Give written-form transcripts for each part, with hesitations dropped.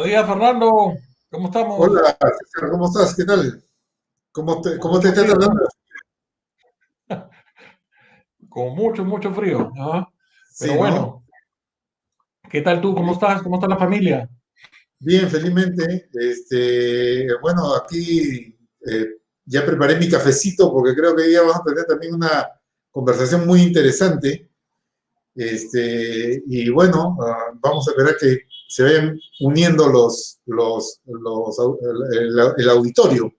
días, Fernando. ¿Cómo estamos? Hola, César, ¿cómo estás? ¿Qué tal? Con ¿Cómo te mucho está frío, tratando? ¿no? Con mucho frío. ¿Ah? Pero Sí, ¿no? bueno, ¿qué tal tú? ¿Cómo estás? ¿Cómo está la familia? Bien, felizmente. Bueno, aquí ya preparé mi cafecito porque creo que hoy día vamos a tener también una conversación muy interesante. Y bueno, vamos a esperar que se vayan uniendo el auditorio.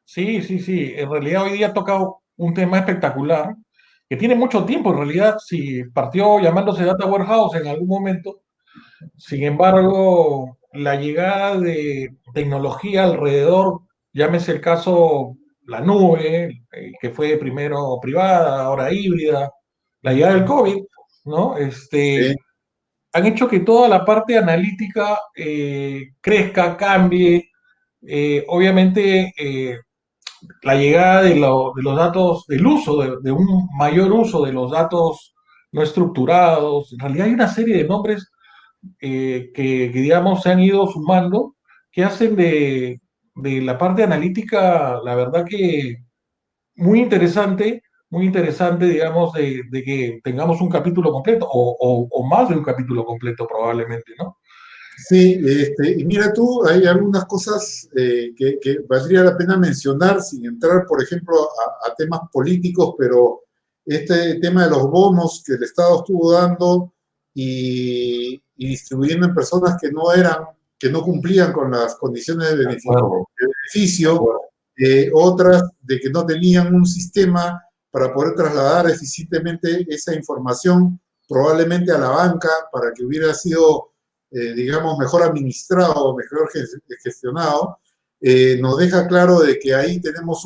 Sí, sí, sí. En realidad hoy día ha tocado un tema espectacular que tiene mucho tiempo. En realidad, sí, partió llamándose Data Warehouse en algún momento. Sin embargo, la llegada de tecnología alrededor, llámese el caso la nube, que fue primero privada, ahora híbrida, la llegada del COVID, ¿no? Sí, Han hecho que toda la parte analítica crezca, cambie. Obviamente, la llegada de los datos, del uso, de un mayor uso de los datos no estructurados. En realidad hay una serie de nombres digamos, se han ido sumando, que hacen de la parte analítica, la verdad que muy interesante, digamos, de que tengamos un capítulo completo, o más de un capítulo completo probablemente, ¿no? sí, y mira tú, hay algunas cosas que valdría la pena mencionar sin entrar, por ejemplo, a temas políticos, pero este tema de los bonos que el Estado estuvo dando y distribuyendo en personas que no cumplían con las condiciones De acuerdo, de de beneficio, acuerdo. otras de que no tenían un sistema para poder trasladar eficientemente esa información probablemente a la banca para que hubiera sido digamos, mejor administrado, mejor gestionado, nos deja claro de que ahí tenemos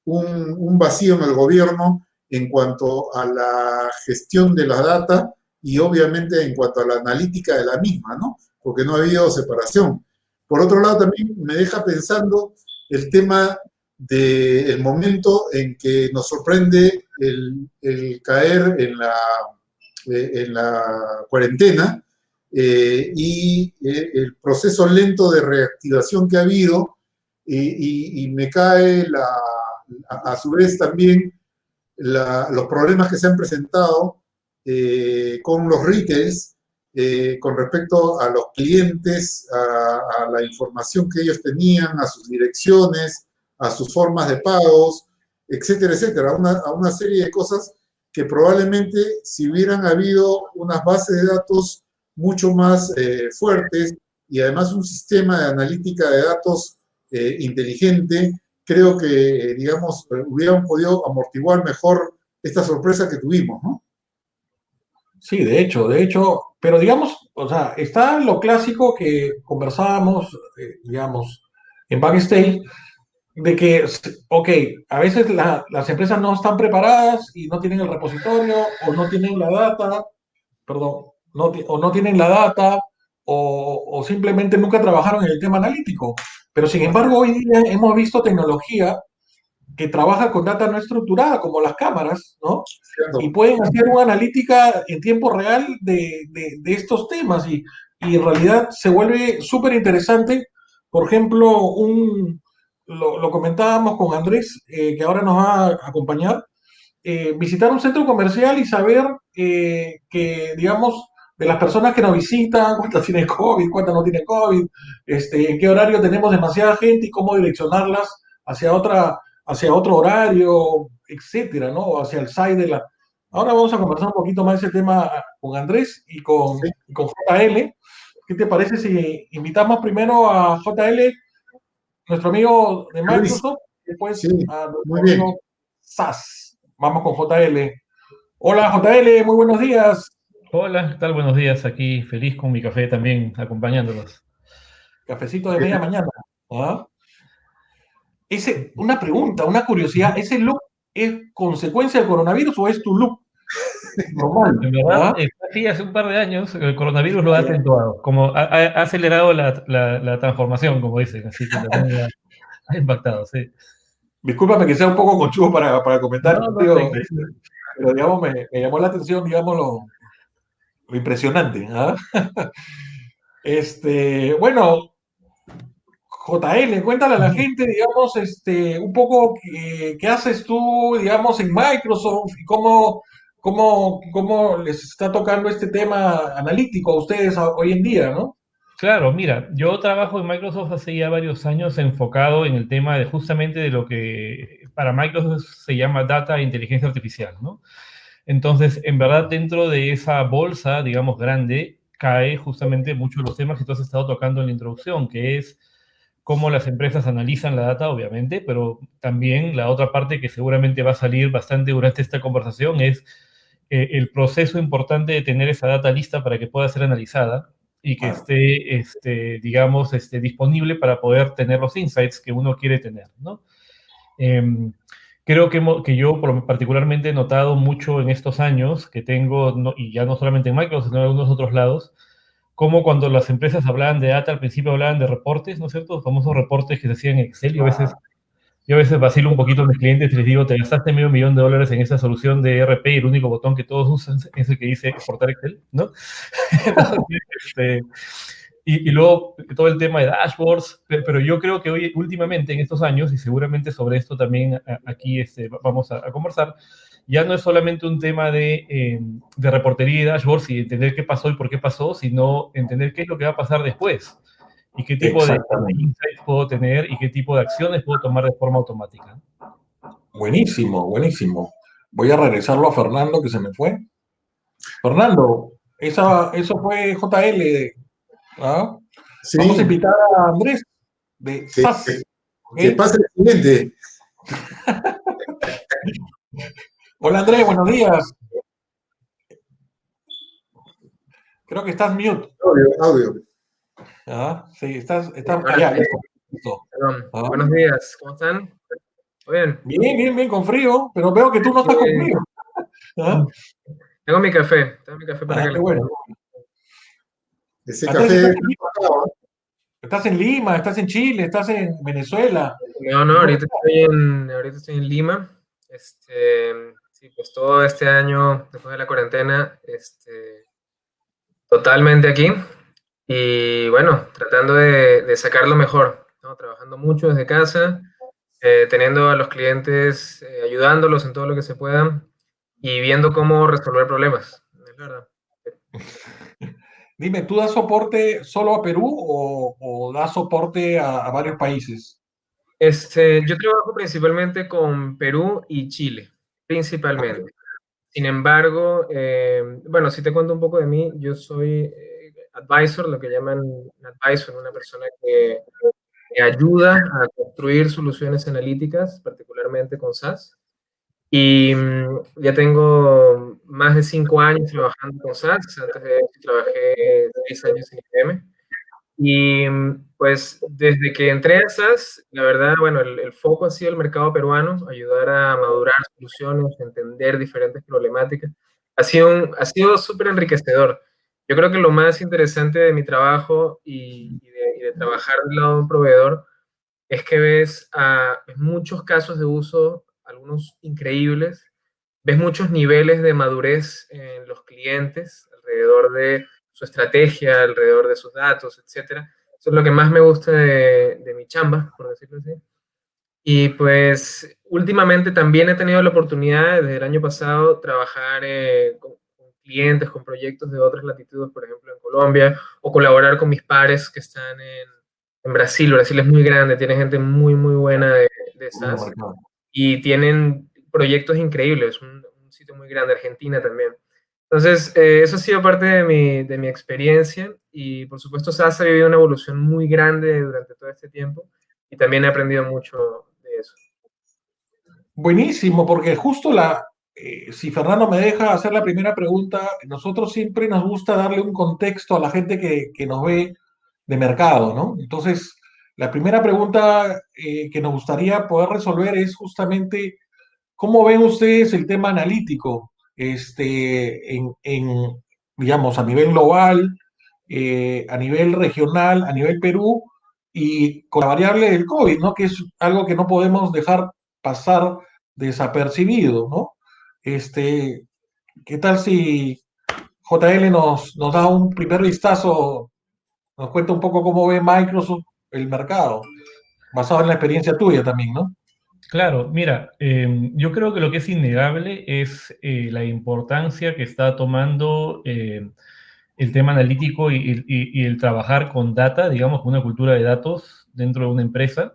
un vacío en el gobierno en cuanto a la gestión de la data y obviamente en cuanto a la analítica de la misma, ¿no? Porque no ha habido separación. Por otro lado, también me deja pensando el tema del momento en que nos sorprende el caer en la cuarentena y el proceso lento de reactivación que ha habido y me cae a su vez también los problemas que se han presentado con los retails con respecto a los clientes, a la información que ellos tenían, a sus direcciones, a sus formas de pagos, etcétera, etcétera, a una serie de cosas que probablemente si hubieran habido unas bases de datos mucho más fuertes y además un sistema de analítica de datos inteligente, creo que, digamos, hubieran podido amortiguar mejor esta sorpresa que tuvimos, ¿no? Sí, de hecho, pero digamos, o sea, está lo clásico que conversábamos, digamos, en backstage, de que, ok, a veces las empresas no están preparadas y no tienen el repositorio o no tienen la data, perdón, o no tienen la data o simplemente nunca trabajaron en el tema analítico. Pero sin embargo, hoy día hemos visto tecnología que trabaja con data no estructurada, como las cámaras, ¿no? Y ¿Cierto? pueden hacer una analítica en tiempo real de estos temas y en realidad se vuelve súper interesante. Por ejemplo, lo comentábamos con Andrés, que ahora nos va a acompañar, visitar un centro comercial y saber que, digamos, de las personas que nos visitan, cuántas tienen COVID, cuántas no tienen COVID, en qué horario tenemos demasiada gente y cómo direccionarlas hacia hacia otro horario, etcétera, ¿no? O hacia el site de la. Ahora vamos a conversar un poquito más de ese tema con Andrés Sí, y con JL. ¿Qué te parece si invitamos primero a JL, nuestro amigo de Luis, Microsoft, y después sí, a muy nuestro bien. amigo SAS? Vamos con JL. Hola JL, muy buenos días. Hola, ¿qué tal? Buenos días. Aquí feliz con mi café también acompañándolos. Cafecito de media mañana. ¿Ah? Una pregunta, una curiosidad, ¿ese look es consecuencia del coronavirus o es tu look normal? En verdad, ¿Ah? fue así hace un par de años, el coronavirus lo ha Ah, ya. acentuado, como ha acelerado la transformación, como dicen, así que también ha impactado, sí. Discúlpame que sea un poco conchudo para No, comentar, no, tío, tranquilo. pero digamos, me llamó la atención, digamos, lo impresionante. ¿Ah? Bueno, JL, cuéntale a la gente, digamos, un poco qué haces tú, digamos, en Microsoft y cómo les está tocando este tema analítico a ustedes hoy en día, ¿no? Claro, mira, yo trabajo en Microsoft hace ya varios años enfocado en el tema de justamente de lo que para Microsoft se llama data e inteligencia artificial, ¿no? Entonces, en verdad, dentro de esa bolsa, digamos, grande, cae justamente muchos de los temas que tú has estado tocando en la introducción, que es cómo las empresas analizan la data, obviamente, pero también la otra parte que seguramente va a salir bastante durante esta conversación es el proceso importante de tener esa data lista para que pueda ser analizada y que Claro. esté, digamos, disponible para poder tener los insights que uno quiere tener, ¿no? Eh, Creo que yo particularmente he notado mucho en estos años que tengo, y ya no solamente en Microsoft, sino en algunos otros lados, como cuando las empresas hablaban de data, al principio hablaban de reportes, ¿no es cierto? Los famosos reportes que se hacían en Excel, Claro. yo a veces vacilo un poquito a mis clientes y les digo, te gastaste $500,000 en esa solución de ERP y el único botón que todos usan es el que dice exportar Excel, ¿no? Entonces, este, y luego todo el tema de dashboards, pero yo creo que hoy, últimamente, en estos años, y seguramente sobre esto también aquí vamos a conversar, ya no es solamente un tema de reportería y dashboards y entender qué pasó y por qué pasó, sino entender qué es lo que va a pasar después y qué tipo de Exactamente. insights puedo tener y qué tipo de acciones puedo tomar de forma automática. Buenísimo, buenísimo. Voy a regresarlo a Fernando, que se me fue. Fernando, eso fue JL. ¿Ah? Vamos a Sí, invitar a Andrés de que, SAS. ¿Ok? que pase el siguiente. Hola Andrés, buenos días. Creo que estás mute. Audio, audio. ¿Ah? Sí, Ahora allá, sí, listo. Listo. perdón. ¿Ah? Buenos días, ¿cómo están? ¿Todo bien? Bien, bien, bien, con frío, pero veo que tú no estás con Eh, frío. ¿Ah? tengo mi café para Qué calentar. bueno. Ese Andrés, café. estás en Lima, estás en Chile, estás en Venezuela. No, ¿Dónde estás? ahorita estoy en Lima. Sí, pues todo este año, después de la cuarentena, totalmente aquí. Y bueno, tratando de sacar lo mejor, ¿no? Trabajando mucho desde casa, teniendo a los clientes, ayudándolos en todo lo que se pueda y viendo cómo resolver problemas. Es la verdad. Dime, ¿tú das soporte solo a Perú o das soporte a varios países? Yo trabajo principalmente con Perú y Chile, Ok. principalmente. Sin embargo, bueno, si te cuento un poco de mí, yo soy advisor, lo que llaman un advisor, una persona que ayuda a construir soluciones analíticas, particularmente con SAS. Y ya tengo más de 5 años trabajando con SAS. Antes de eso trabajé 6 años en IBM. Y pues desde que entré a SAS, la verdad, bueno, el foco ha sido el mercado peruano, ayudar a madurar soluciones, entender diferentes problemáticas. Ha sido súper enriquecedor. Yo creo que lo más interesante de mi trabajo y de trabajar del lado de un proveedor es que ves muchos casos de uso, algunos increíbles, ves muchos niveles de madurez en los clientes alrededor de su estrategia, alrededor de sus datos, etcétera. Eso es lo que más me gusta de mi chamba, por decirlo así. Y pues últimamente también he tenido la oportunidad desde el año pasado trabajar con clientes, con proyectos de otras latitudes, por ejemplo en Colombia, o colaborar con mis pares que están en Brasil. Brasil es muy grande, tiene gente muy, muy buena de Bueno, SAS marcado. y tienen proyectos increíbles, un sitio muy grande, Argentina también. Entonces, eso ha sido parte de mi experiencia y por supuesto SAS ha vivido una evolución muy grande durante todo este tiempo y también he aprendido mucho de eso. Buenísimo, porque justo si Fernando me deja hacer la primera pregunta, nosotros siempre nos gusta darle un contexto a la gente que nos ve de mercado, ¿no? Entonces, la primera pregunta que nos gustaría poder resolver es justamente, ¿cómo ven ustedes el tema analítico, digamos, a nivel global, a nivel regional, a nivel Perú, y con la variable del COVID, ¿no? Que es algo que no podemos dejar pasar desapercibido, ¿no? Este, ¿Qué tal si JL nos da un primer vistazo, Nos cuenta un poco cómo ve Microsoft el mercado, basado en la experiencia tuya también, ¿no? Claro, mira, yo creo que lo que es innegable es la importancia que está tomando el tema analítico y el trabajar con data, digamos, con una cultura de datos dentro de una empresa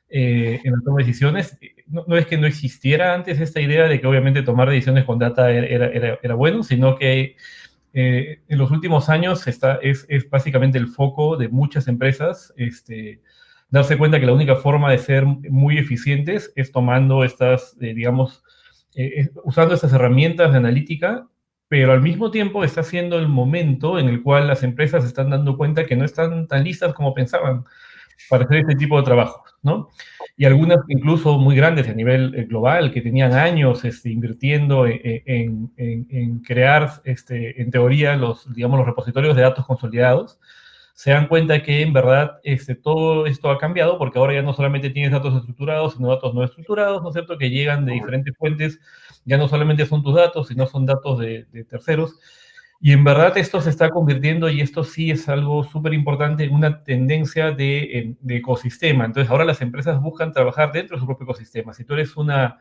en la toma de decisiones. No, no, es que no existiera antes esta idea de que obviamente tomar decisiones con data era bueno, sino que en los últimos años es básicamente el foco de muchas empresas, darse cuenta que la única forma de ser muy eficientes es tomando estas, digamos, usando estas herramientas de analítica, pero al mismo tiempo está siendo el momento en el cual las empresas se están dando cuenta que no están tan listas como pensaban para hacer este tipo de trabajos, ¿no? Y algunas incluso muy grandes a nivel global, que tenían años invirtiendo en crear, en teoría, digamos, los repositorios de datos consolidados, se dan cuenta que en verdad todo esto ha cambiado porque ahora ya no solamente tienes datos estructurados, sino datos no estructurados, ¿no es cierto?, que llegan de diferentes fuentes, ya no solamente son tus datos, sino son datos de terceros. Y en verdad esto se está convirtiendo, y esto sí es algo súper importante, en una tendencia de ecosistema. Entonces ahora las empresas buscan trabajar dentro de su propio ecosistema. Si tú eres una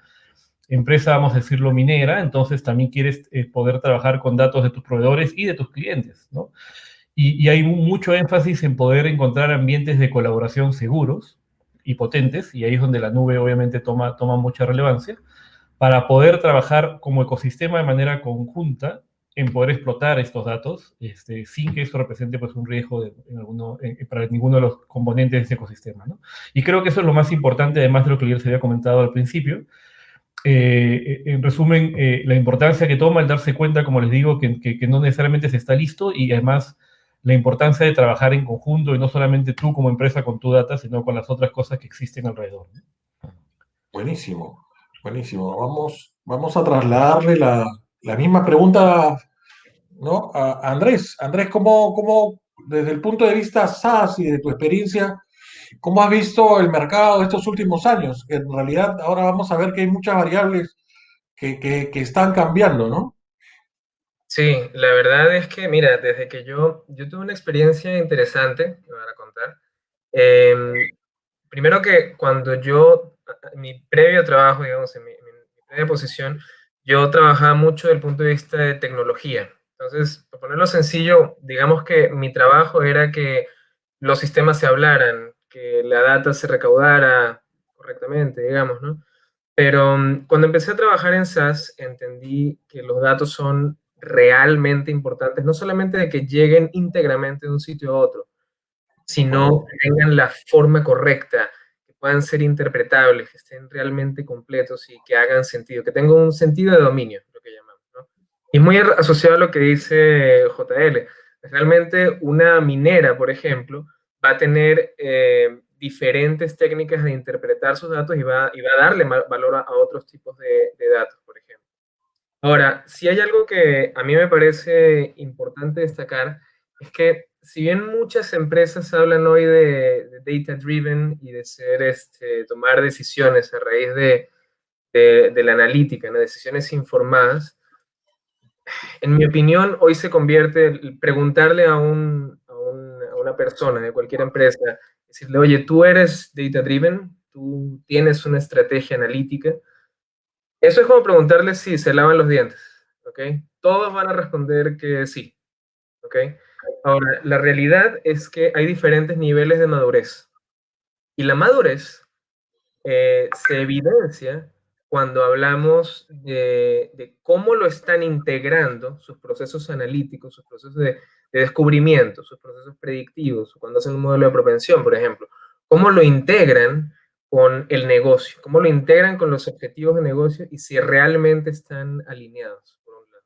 empresa, vamos a decirlo, minera, entonces también quieres poder trabajar con datos de tus proveedores y de tus clientes, ¿no? Y hay mucho énfasis en poder encontrar ambientes de colaboración seguros y potentes, y ahí es donde la nube obviamente toma mucha relevancia, para poder trabajar como ecosistema de manera conjunta en poder explotar estos datos sin que esto represente pues, un riesgo para ninguno de los componentes de ese ecosistema, ¿no? Y creo que eso es lo más importante, además de lo que ya les había comentado al principio. En resumen, la importancia que toma el darse cuenta, como les digo, que no necesariamente se está listo, y además la importancia de trabajar en conjunto y no solamente tú como empresa con tu data, sino con las otras cosas que existen alrededor, ¿no? Buenísimo, buenísimo. Vamos a trasladarle la misma pregunta, ¿no? A Andrés. Andrés, desde el punto de vista SaaS y de tu experiencia, cómo has visto el mercado estos últimos años? En realidad, ahora vamos a ver que hay muchas variables que están cambiando, ¿no? Sí, la verdad es que, mira, desde que yo tuve una experiencia interesante, que me van a contar. Primero que cuando mi previo trabajo, digamos, en mi previa posición, yo trabajaba mucho desde el punto de vista de tecnología. Entonces, para ponerlo sencillo, digamos que mi trabajo era que los sistemas se hablaran, que la data se recaudara correctamente, digamos, ¿no? Pero cuando empecé a trabajar en SaaS, entendí que los datos son realmente importantes, no solamente de que lleguen íntegramente de un sitio a otro, sino Wow, que tengan la forma correcta, que puedan ser interpretables, que estén realmente completos y que hagan sentido, que tengan un sentido de dominio, lo que llamamos, ¿no? Y es muy asociado a lo que dice JL. Realmente una minera, por ejemplo, va a tener diferentes técnicas de interpretar sus datos y va a darle valor a otros tipos de datos, por ejemplo. Ahora, si hay algo que a mí me parece importante destacar, es que si bien muchas empresas hablan hoy de data driven y de tomar decisiones a raíz de la analítica, ¿no? Decisiones informadas, en mi opinión, hoy se convierte el preguntarle a una persona de cualquier empresa, decirle, oye, tú eres data driven, tú tienes una estrategia analítica. Eso es como preguntarle si se lavan los dientes, ¿ok? Todos van a responder que sí, ¿ok? Ahora, la realidad es que hay diferentes niveles de madurez. Y la madurez se evidencia cuando hablamos de cómo lo están integrando sus procesos analíticos, sus procesos de descubrimiento, sus procesos predictivos, cuando hacen un modelo de propensión, por ejemplo. Cómo lo integran con el negocio, cómo lo integran con los objetivos de negocio y si realmente están alineados, por un lado.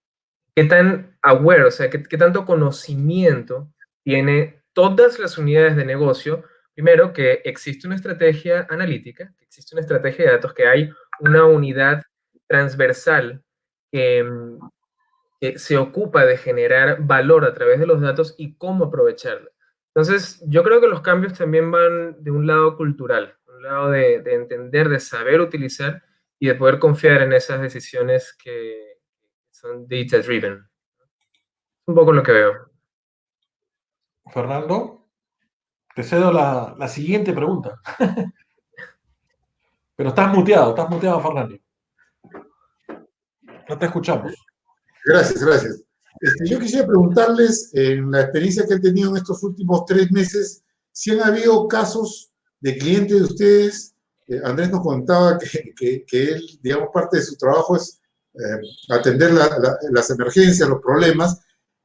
Qué tan aware, o sea, qué tanto conocimiento tiene todas las unidades de negocio. Primero, que existe una estrategia analítica, que existe una estrategia de datos, que hay una unidad transversal que, que se ocupa de generar valor a través de los datos y cómo aprovecharla. Entonces, yo creo que los cambios también van de un lado cultural, un lado de entender, de saber utilizar y de poder confiar en esas decisiones que son data driven. Un poco lo que veo. Fernando. te cedo la siguiente pregunta. Pero estás muteado, Fernando. No te escuchamos. Gracias, gracias. Yo quisiera preguntarles, en la experiencia que han tenido en estos últimos 3 meses, si han habido casos de clientes de ustedes. Andrés nos contaba que él, digamos, parte de su trabajo es atender las emergencias, los problemas,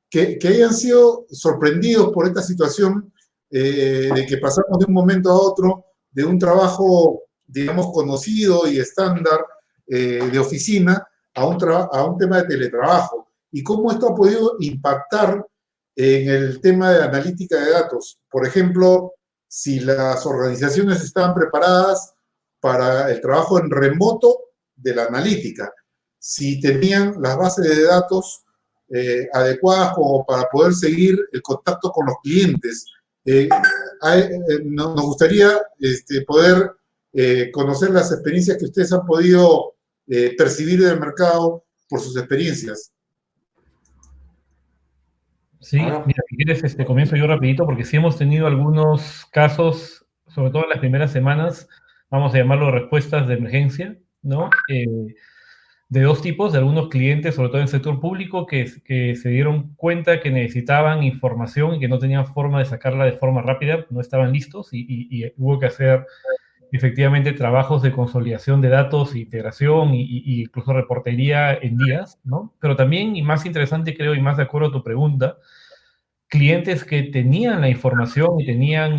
que hayan sido sorprendidos por esta situación de que pasamos de un momento a otro, de un trabajo, digamos, conocido y estándar de oficina a un tema de teletrabajo, y cómo esto ha podido impactar en el tema de analítica de datos. Por ejemplo, si las organizaciones estaban preparadas para el trabajo en remoto de la analítica, si tenían las bases de datos adecuadas como para poder seguir el contacto con los clientes. Nos gustaría poder conocer las experiencias que ustedes han podido percibir del mercado por sus experiencias. Sí, mira, si quieres, comienzo yo rapidito, porque sí hemos tenido algunos casos, sobre todo en las primeras semanas, vamos a llamarlo respuestas de emergencia, ¿no? De dos tipos, de algunos clientes, sobre todo en el sector público, que se dieron cuenta que necesitaban información y que no tenían forma de sacarla de forma rápida, no estaban listos y hubo que hacer efectivamente trabajos de consolidación de datos, integración y incluso reportería en días, ¿no? Pero también, y más interesante creo, y más de acuerdo a tu pregunta, clientes que tenían la información y tenían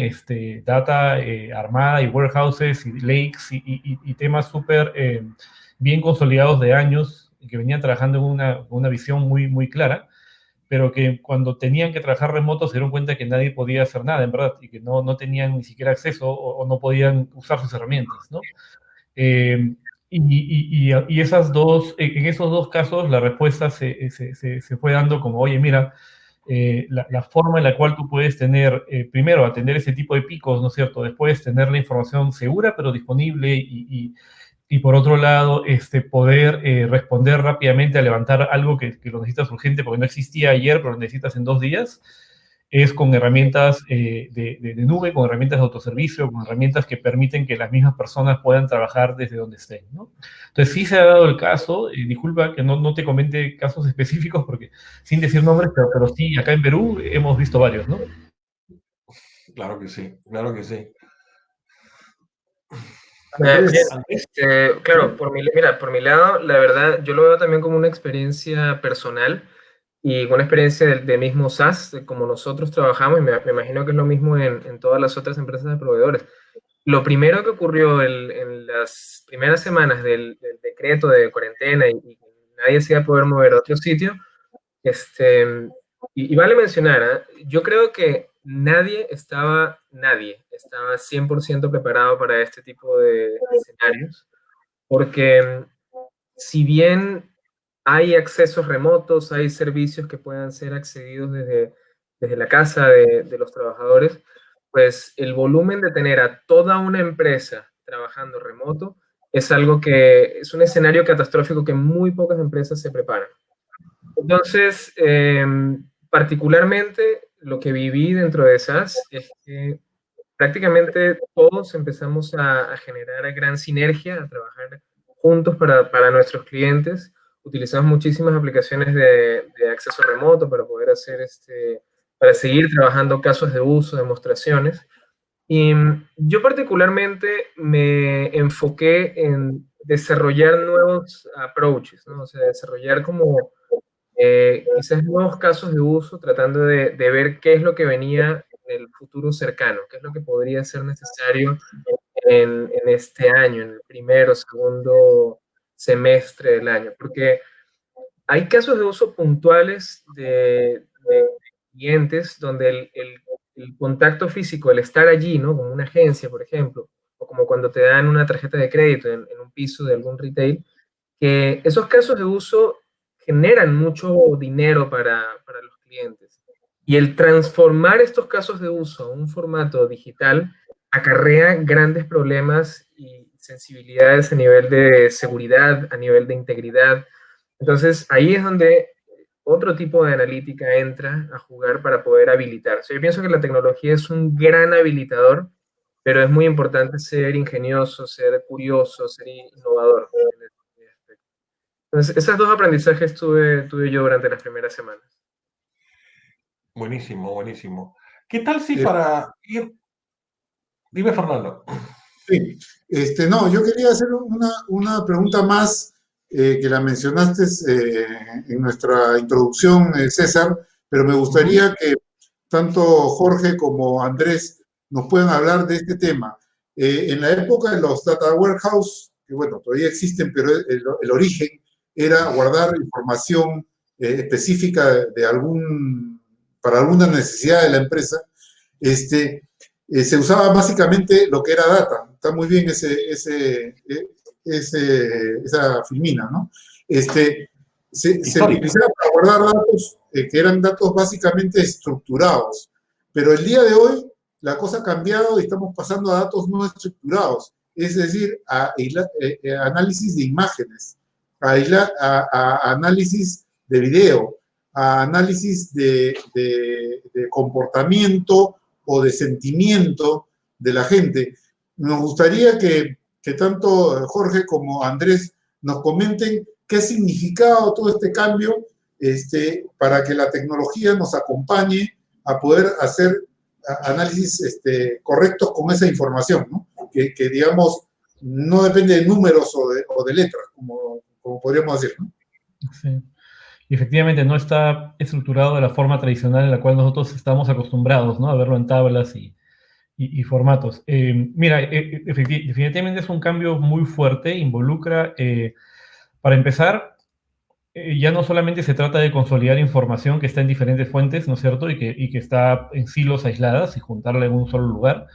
data armada y warehouses y lakes y temas súper bien consolidados de años, y que venían trabajando en una visión muy, muy clara, pero que cuando tenían que trabajar remoto se dieron cuenta que nadie podía hacer nada, en verdad, y que no tenían ni siquiera acceso o no podían usar sus herramientas, ¿no? Y en esos dos casos la respuesta se fue dando como, oye, mira, la forma en la cual tú puedes tener, primero, atender ese tipo de picos, ¿no es cierto? Después, tener la información segura pero disponible y por otro lado, poder responder rápidamente a levantar algo que lo necesitas urgente porque no existía ayer, pero lo necesitas en 2 días, es con herramientas de nube, con herramientas de autoservicio, con herramientas que permiten que las mismas personas puedan trabajar desde donde estén, ¿no? Entonces, sí se ha dado el caso, disculpa que no te comente casos específicos, porque sin decir nombres, pero sí, acá en Perú hemos visto varios, ¿no? Claro que sí, claro que sí. Claro, por mi lado, la verdad, yo lo veo también como una experiencia personal y una experiencia de mismo SaaS, de como nosotros trabajamos, y me imagino que es lo mismo en todas las otras empresas de proveedores. Lo primero que ocurrió en las primeras semanas del decreto de cuarentena y nadie se iba a poder mover a otro sitio, y vale mencionar, yo creo que nadie estaba 100% preparado para este tipo de escenarios, porque si bien hay accesos remotos, hay servicios que puedan ser accedidos desde la casa de los trabajadores, pues el volumen de tener a toda una empresa trabajando remoto es algo que es un escenario catastrófico que muy pocas empresas se preparan. Entonces, particularmente lo que viví dentro de SAS es que prácticamente todos empezamos a generar gran sinergia, a trabajar juntos para nuestros clientes. Utilizamos muchísimas aplicaciones de acceso remoto para poder hacer para seguir trabajando casos de uso, demostraciones. Y yo particularmente me enfoqué en desarrollar nuevos approaches, ¿no? O sea, desarrollar como quizás nuevos casos de uso, tratando de ver qué es lo que venía en el futuro cercano, qué es lo que podría ser necesario en este año, en el primero o segundo semestre del año, porque hay casos de uso puntuales de clientes donde el contacto físico, el estar allí, ¿no? Como una agencia, por ejemplo, o como cuando te dan una tarjeta de crédito en un piso de algún retail, que esos casos de uso generan mucho dinero para los clientes. Y el transformar estos casos de uso a un formato digital acarrea grandes problemas y sensibilidades a nivel de seguridad, a nivel de integridad. Entonces, ahí es donde otro tipo de analítica entra a jugar para poder habilitarse. Yo pienso que la tecnología es un gran habilitador, pero es muy importante ser ingenioso, ser curioso, ser innovador en este aspecto. Entonces, esos dos aprendizajes tuve yo durante las primeras semanas. Buenísimo, buenísimo. ¿Qué tal si Eh, para ir... Dime, Fernando. Sí, no, yo quería hacer una pregunta más que la mencionaste en nuestra introducción, César, pero me Ujú. gustaría que tanto Jorge como Andrés nos puedan hablar de este tema. En la época de los data warehouse, que bueno, todavía existen, pero el origen era guardar información específica para alguna necesidad de la empresa. Se usaba básicamente lo que era data. Está muy bien esa filmina, ¿no? Se Histórica. utilizaba para guardar datos que eran datos básicamente estructurados. Pero el día de hoy la cosa ha cambiado y estamos pasando a datos no estructurados, es decir, a análisis de imágenes, a análisis de video, a análisis de comportamiento o de sentimiento de la gente. Nos gustaría que tanto Jorge como Andrés nos comenten qué ha significado todo este cambio para que la tecnología nos acompañe a poder hacer análisis correctos con esa información, ¿no? Que digamos, no depende de números o de letras, como podríamos decir, ¿no? Sí. Y efectivamente no está estructurado de la forma tradicional en la cual nosotros estamos acostumbrados, ¿no? A verlo en tablas y formatos. Mira, definitivamente es un cambio muy fuerte, involucra, para empezar, ya no solamente se trata de consolidar información que está en diferentes fuentes, ¿no es cierto? Y que está en silos aisladas y juntarla en un solo lugar.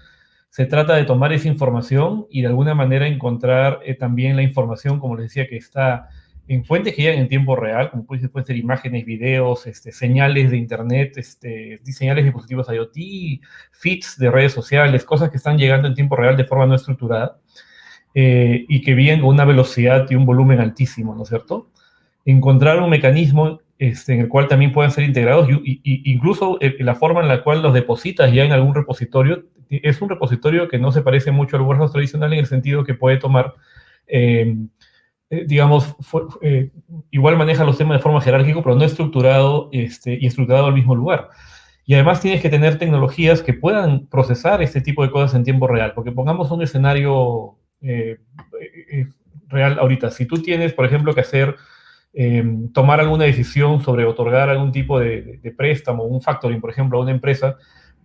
Se trata de tomar esa información y de alguna manera encontrar también la información, como les decía, que está en fuentes que llegan en tiempo real, como pueden ser imágenes, videos, señales de internet, señales de dispositivos IoT, feeds de redes sociales, cosas que están llegando en tiempo real de forma no estructurada y que vienen con una velocidad y un volumen altísimo, ¿no es cierto? Encontrar un mecanismo en el cual también puedan ser integrados, incluso la forma en la cual los depositas ya en algún repositorio, es un repositorio que no se parece mucho al warehouse tradicional en el sentido que puede tomar, digamos, igual maneja los temas de forma jerárquica, pero no estructurado y estructurado al mismo lugar. Y además tienes que tener tecnologías que puedan procesar este tipo de cosas en tiempo real, porque pongamos un escenario eh, real ahorita. Si tú tienes, por ejemplo, que tomar alguna decisión sobre otorgar algún tipo de préstamo, un factoring, por ejemplo, a una empresa,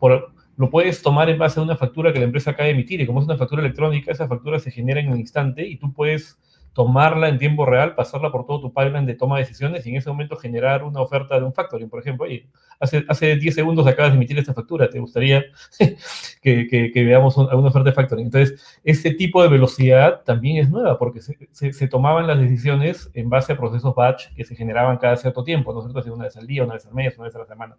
lo puedes tomar en base a una factura que la empresa acaba de emitir. Y como es una factura electrónica, esa factura se genera en un instante y tú puedes tomarla en tiempo real, pasarla por todo tu pipeline de toma de decisiones y en ese momento generar una oferta de un factoring, por ejemplo. Oye, hace 10 segundos acabas de emitir esta factura, ¿te gustaría que veamos alguna oferta de factoring? Entonces, ese tipo de velocidad también es nueva porque se tomaban las decisiones en base a procesos batch que se generaban cada cierto tiempo, ¿no es cierto? Una vez al día, una vez al mes, una vez a la semana.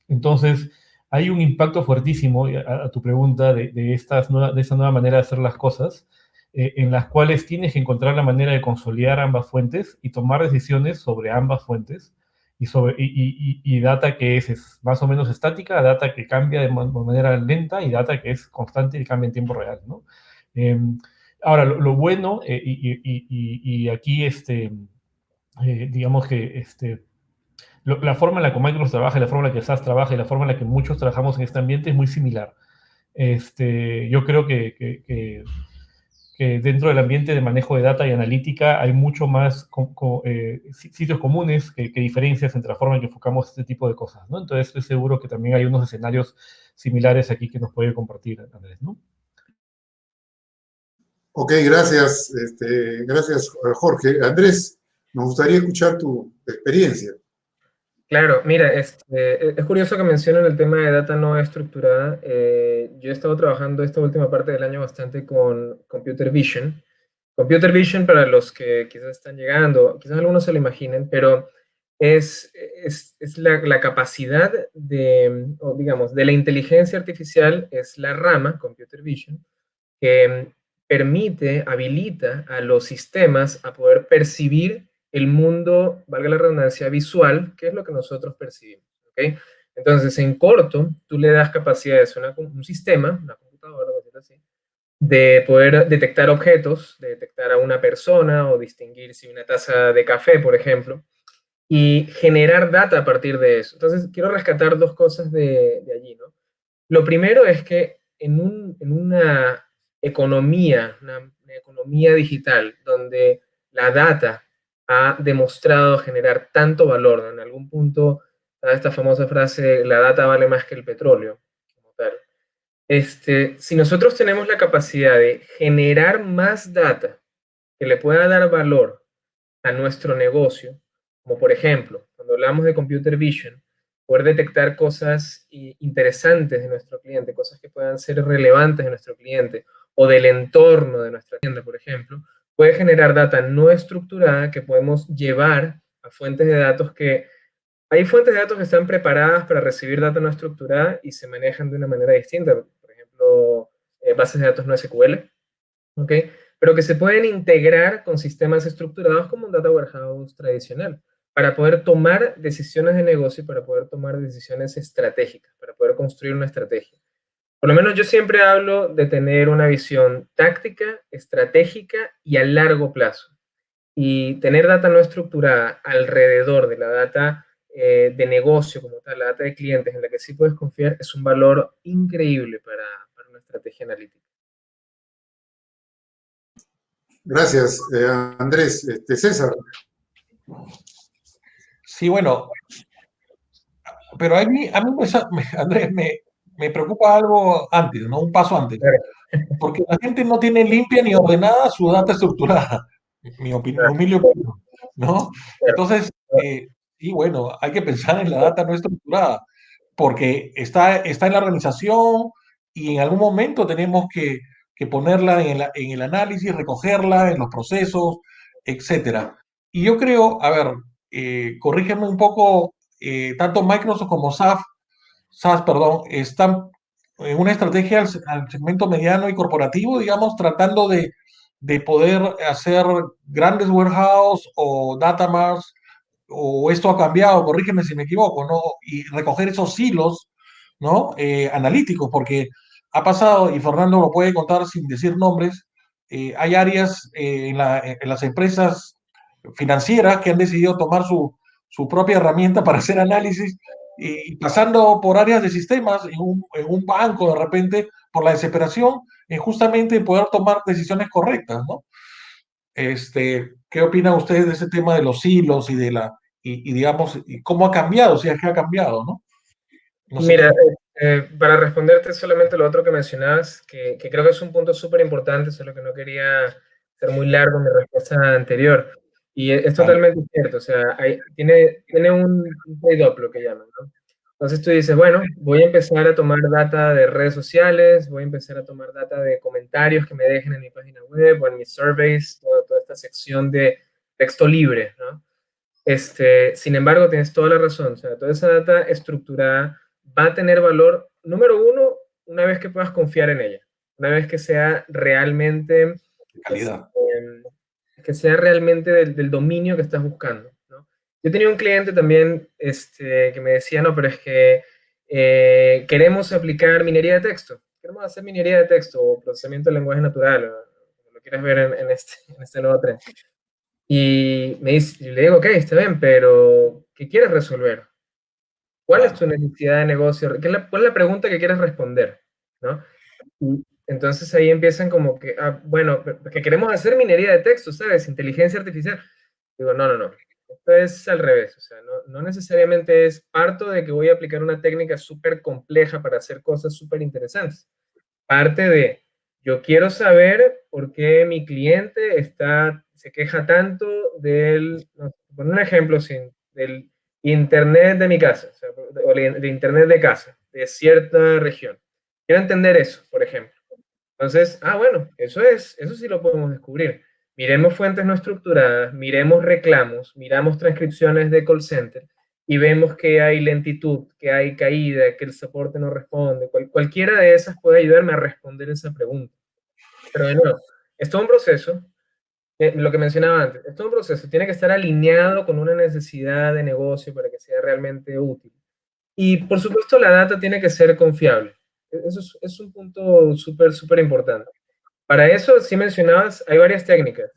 Entonces, hay un impacto fuertísimo a tu pregunta de esta nueva manera de hacer las cosas, en las cuales tienes que encontrar la manera de consolidar ambas fuentes y tomar decisiones sobre ambas fuentes y data que es más o menos estática, data que cambia de manera lenta y data que es constante y cambia en tiempo real, ¿no? Eh, ahora, lo bueno, y aquí, digamos que la forma en la que Microsoft trabaja, la forma en la que SAS trabaja y la forma en la que muchos trabajamos en este ambiente es muy similar. Yo creo que dentro del ambiente de manejo de data y analítica hay mucho más sitios comunes que diferencias entre la forma en que enfocamos este tipo de cosas, ¿no? Entonces estoy seguro que también hay unos escenarios similares aquí que nos puede compartir Andrés, ¿no? Ok, gracias, gracias Jorge. Andrés, nos gustaría escuchar tu experiencia. Claro, mira, es curioso que mencionen el tema de data no estructurada. Yo he estado trabajando esta última parte del año bastante con Computer Vision. Computer Vision, para los que quizás están llegando, quizás algunos se lo imaginen, pero es la capacidad o digamos, de la inteligencia artificial, es la rama, Computer Vision, que permite, habilita a los sistemas a poder percibir el mundo, valga la redundancia, visual, que es lo que nosotros percibimos. ¿Ok? Entonces, en corto, tú le das capacidades a un sistema, una computadora, por decirlo así, de poder detectar objetos, de detectar a una persona o distinguir si una taza de café, por ejemplo, y generar data a partir de eso. Entonces, quiero rescatar dos cosas de allí, ¿no? Lo primero es que en una economía, una economía digital, donde la data ha demostrado generar tanto valor, ¿no? En algún punto, está esta famosa frase, la data vale más que el petróleo, como tal. Si nosotros tenemos la capacidad de generar más data que le pueda dar valor a nuestro negocio, como por ejemplo, cuando hablamos de computer vision, poder detectar cosas interesantes de nuestro cliente, cosas que puedan ser relevantes de nuestro cliente o del entorno de nuestra tienda, por ejemplo, puede generar data no estructurada que podemos llevar a fuentes de datos que hay fuentes de datos que están preparadas para recibir data no estructurada y se manejan de una manera distinta. Por ejemplo, bases de datos no SQL, ¿ok? Pero que se pueden integrar con sistemas estructurados como un data warehouse tradicional para poder tomar decisiones de negocio y para poder tomar decisiones estratégicas, para poder construir una estrategia. Por lo menos yo siempre hablo de tener una visión táctica, estratégica y a largo plazo. Y tener data no estructurada alrededor de la data de negocio como tal, la data de clientes en la que sí puedes confiar, es un valor increíble para una estrategia analítica. Gracias, Andrés. César. Sí, bueno, pero a mí Andrés, me preocupa algo antes, ¿no? Un paso antes. Claro, Porque la gente no tiene limpia ni ordenada su data estructurada, mi claro, humilde opinión, ¿no? claro. Entonces, sí, bueno, hay que pensar en la data no estructurada, porque está en la organización y en algún momento tenemos que ponerla en el análisis, recogerla en los procesos, etcétera. Y yo creo, a ver, corrígeme un poco, tanto Microsoft como SaaS, perdón, están en una estrategia al segmento mediano y corporativo, digamos, tratando de poder hacer grandes warehouse o data marts, o esto ha cambiado, corrígeme si me equivoco, ¿no? Y recoger esos hilos, ¿no? Analíticos, porque ha pasado, y Fernando lo puede contar sin decir nombres, hay áreas en las empresas financieras que han decidido tomar su propia herramienta para hacer análisis y pasando por áreas de sistemas en un banco de repente por la desesperación en justamente poder tomar decisiones correctas, ¿no? ¿Qué opinan ustedes de ese tema de los hilos y de y digamos, y cómo ha cambiado, si es que ha cambiado, ¿no? No sé Mira, qué. para responderte solamente lo otro que mencionabas, que creo que es un punto súper importante, solo que no quería ser muy largo en mi respuesta anterior. Y es Vale. totalmente cierto, o sea, tiene un trade-off, lo que llaman, ¿no? Entonces tú dices, bueno, voy a empezar a tomar data de redes sociales, voy a empezar a tomar data de comentarios que me dejen en mi página web o en mis surveys, toda esta sección de texto libre, ¿no? Sin embargo, tienes toda la razón. O sea, toda esa data estructurada va a tener valor, número uno, una vez que puedas confiar en ella, una vez que sea realmente, Calidad. que sea realmente del dominio que estás buscando, ¿no? Yo tenía un cliente también que me decía, no, pero es que queremos aplicar minería de texto, queremos hacer minería de texto o procesamiento de lenguaje natural, o como lo quieras ver en este nuevo tren. Y y le digo, ok, está bien, pero ¿qué quieres resolver? ¿Cuál es tu Claro. necesidad de negocio? ¿Cuál es la pregunta que quieres responder? ¿No? Y entonces ahí empiezan como que, bueno, que queremos hacer minería de texto, ¿sabes? Inteligencia artificial. Digo, no, no, no. Esto es al revés. O sea, no necesariamente es parto de que voy a aplicar una técnica súper compleja para hacer cosas súper interesantes. Parte de, yo quiero saber por qué mi cliente se queja tanto no sé, por un ejemplo, del internet de mi casa, o sea, o de internet de casa, de cierta región. Quiero entender eso, por ejemplo. Entonces, bueno, eso sí lo podemos descubrir. Miremos fuentes no estructuradas, miremos reclamos, miramos transcripciones de call center y vemos que hay lentitud, que hay caída, que el soporte no responde. Cualquiera de esas puede ayudarme a responder esa pregunta. Pero de nuevo, es todo un proceso. lo que mencionaba antes, es todo un proceso, tiene que estar alineado con una necesidad de negocio para que sea realmente útil. Y por supuesto la data tiene que ser confiable. Eso es un punto súper importante. Para eso, si mencionabas, hay varias técnicas.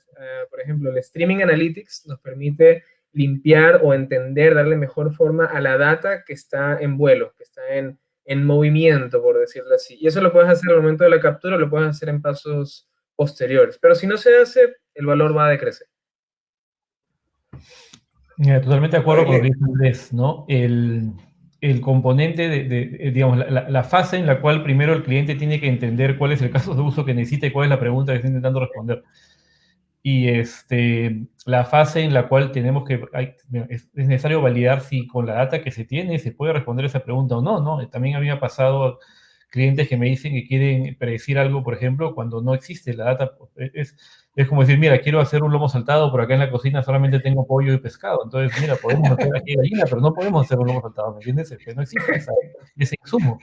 Por ejemplo, el Streaming Analytics nos permite limpiar o entender, darle mejor forma a la data que está en vuelo, que está en movimiento, por decirlo así. Y eso lo puedes hacer al momento de la captura, lo puedes hacer en pasos posteriores. Pero si no se hace, el valor va a decrecer. Totalmente de acuerdo con lo que dice Andrés, ¿no? El componente digamos, la fase en la cual primero el cliente tiene que entender cuál es el caso de uso que necesita y cuál es la pregunta que está intentando responder. Y la fase en la cual tenemos que, es necesario validar si con la data que se tiene se puede responder esa pregunta o no, ¿no? También a mí me ha pasado clientes que me dicen que quieren predecir algo, por ejemplo, cuando no existe la data. Es como decir, mira, quiero hacer un lomo saltado, por acá en la cocina solamente tengo pollo y pescado. Entonces, mira, podemos meter aquí gallina, pero no podemos hacer un lomo saltado, ¿me entiendes? Es que no existe ese insumo.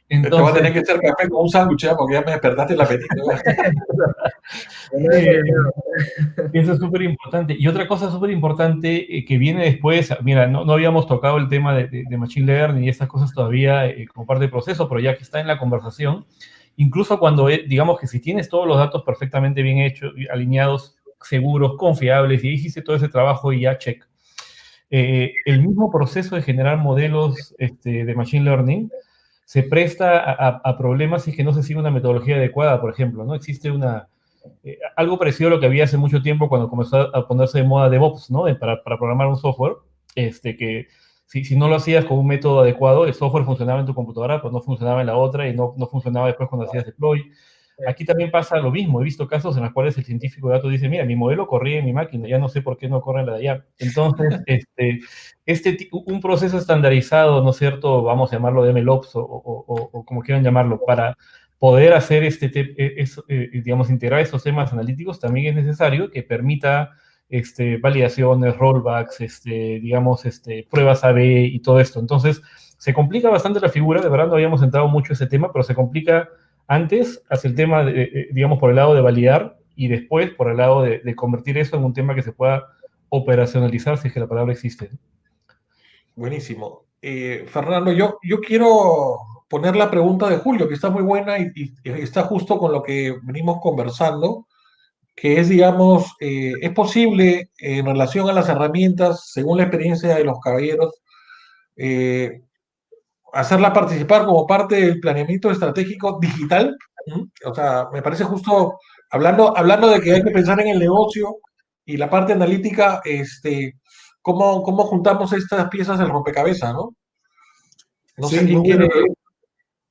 Entonces, te va a tener que hacer café con un sándwich, porque ya me despertaste el apetito. Eso es súper importante. Y otra cosa súper importante que viene después, mira, no habíamos tocado el tema de Machine Learning y estas cosas todavía como parte del proceso, pero ya que está en la conversación, incluso cuando, digamos que si tienes todos los datos perfectamente bien hechos, alineados, seguros, confiables, y hiciste todo ese trabajo y ya check, el mismo proceso de generar modelos de Machine Learning se presta a problemas si es que no se sigue una metodología adecuada, por ejemplo, ¿no? Existe algo parecido a lo que había hace mucho tiempo cuando comenzó a ponerse de moda DevOps, ¿no? Para programar un software, que si no lo hacías con un método adecuado, el software funcionaba en tu computadora, pues no funcionaba en la otra y no funcionaba después cuando hacías deploy. Aquí también pasa lo mismo. He visto casos en los cuales el científico de datos dice, mira, mi modelo corría en mi máquina, ya no sé por qué no corre en la de allá. Entonces, un proceso estandarizado, ¿no es cierto? Vamos a llamarlo de MLOps o como quieran llamarlo, para poder hacer digamos, integrar estos temas analíticos, también es necesario que permita validaciones, rollbacks, digamos, pruebas A/B y todo esto. Entonces, se complica bastante la figura, de verdad no habíamos entrado mucho en ese tema, pero se complica antes hacia el tema, digamos, por el lado de validar y después por el lado de convertir eso en un tema que se pueda operacionalizar, si es que la palabra existe. Buenísimo. Fernando, yo quiero poner la pregunta de Julio, que está muy buena y está justo con lo que venimos conversando, que es, digamos, ¿es posible en relación a las herramientas, según la experiencia de los caballeros, hacerla participar como parte del planeamiento estratégico digital? O sea, me parece justo, hablando de que hay que pensar en el negocio y la parte analítica, ¿cómo juntamos estas piezas del rompecabezas, no? No sé Sí, quién muy buena quiere. pregunta.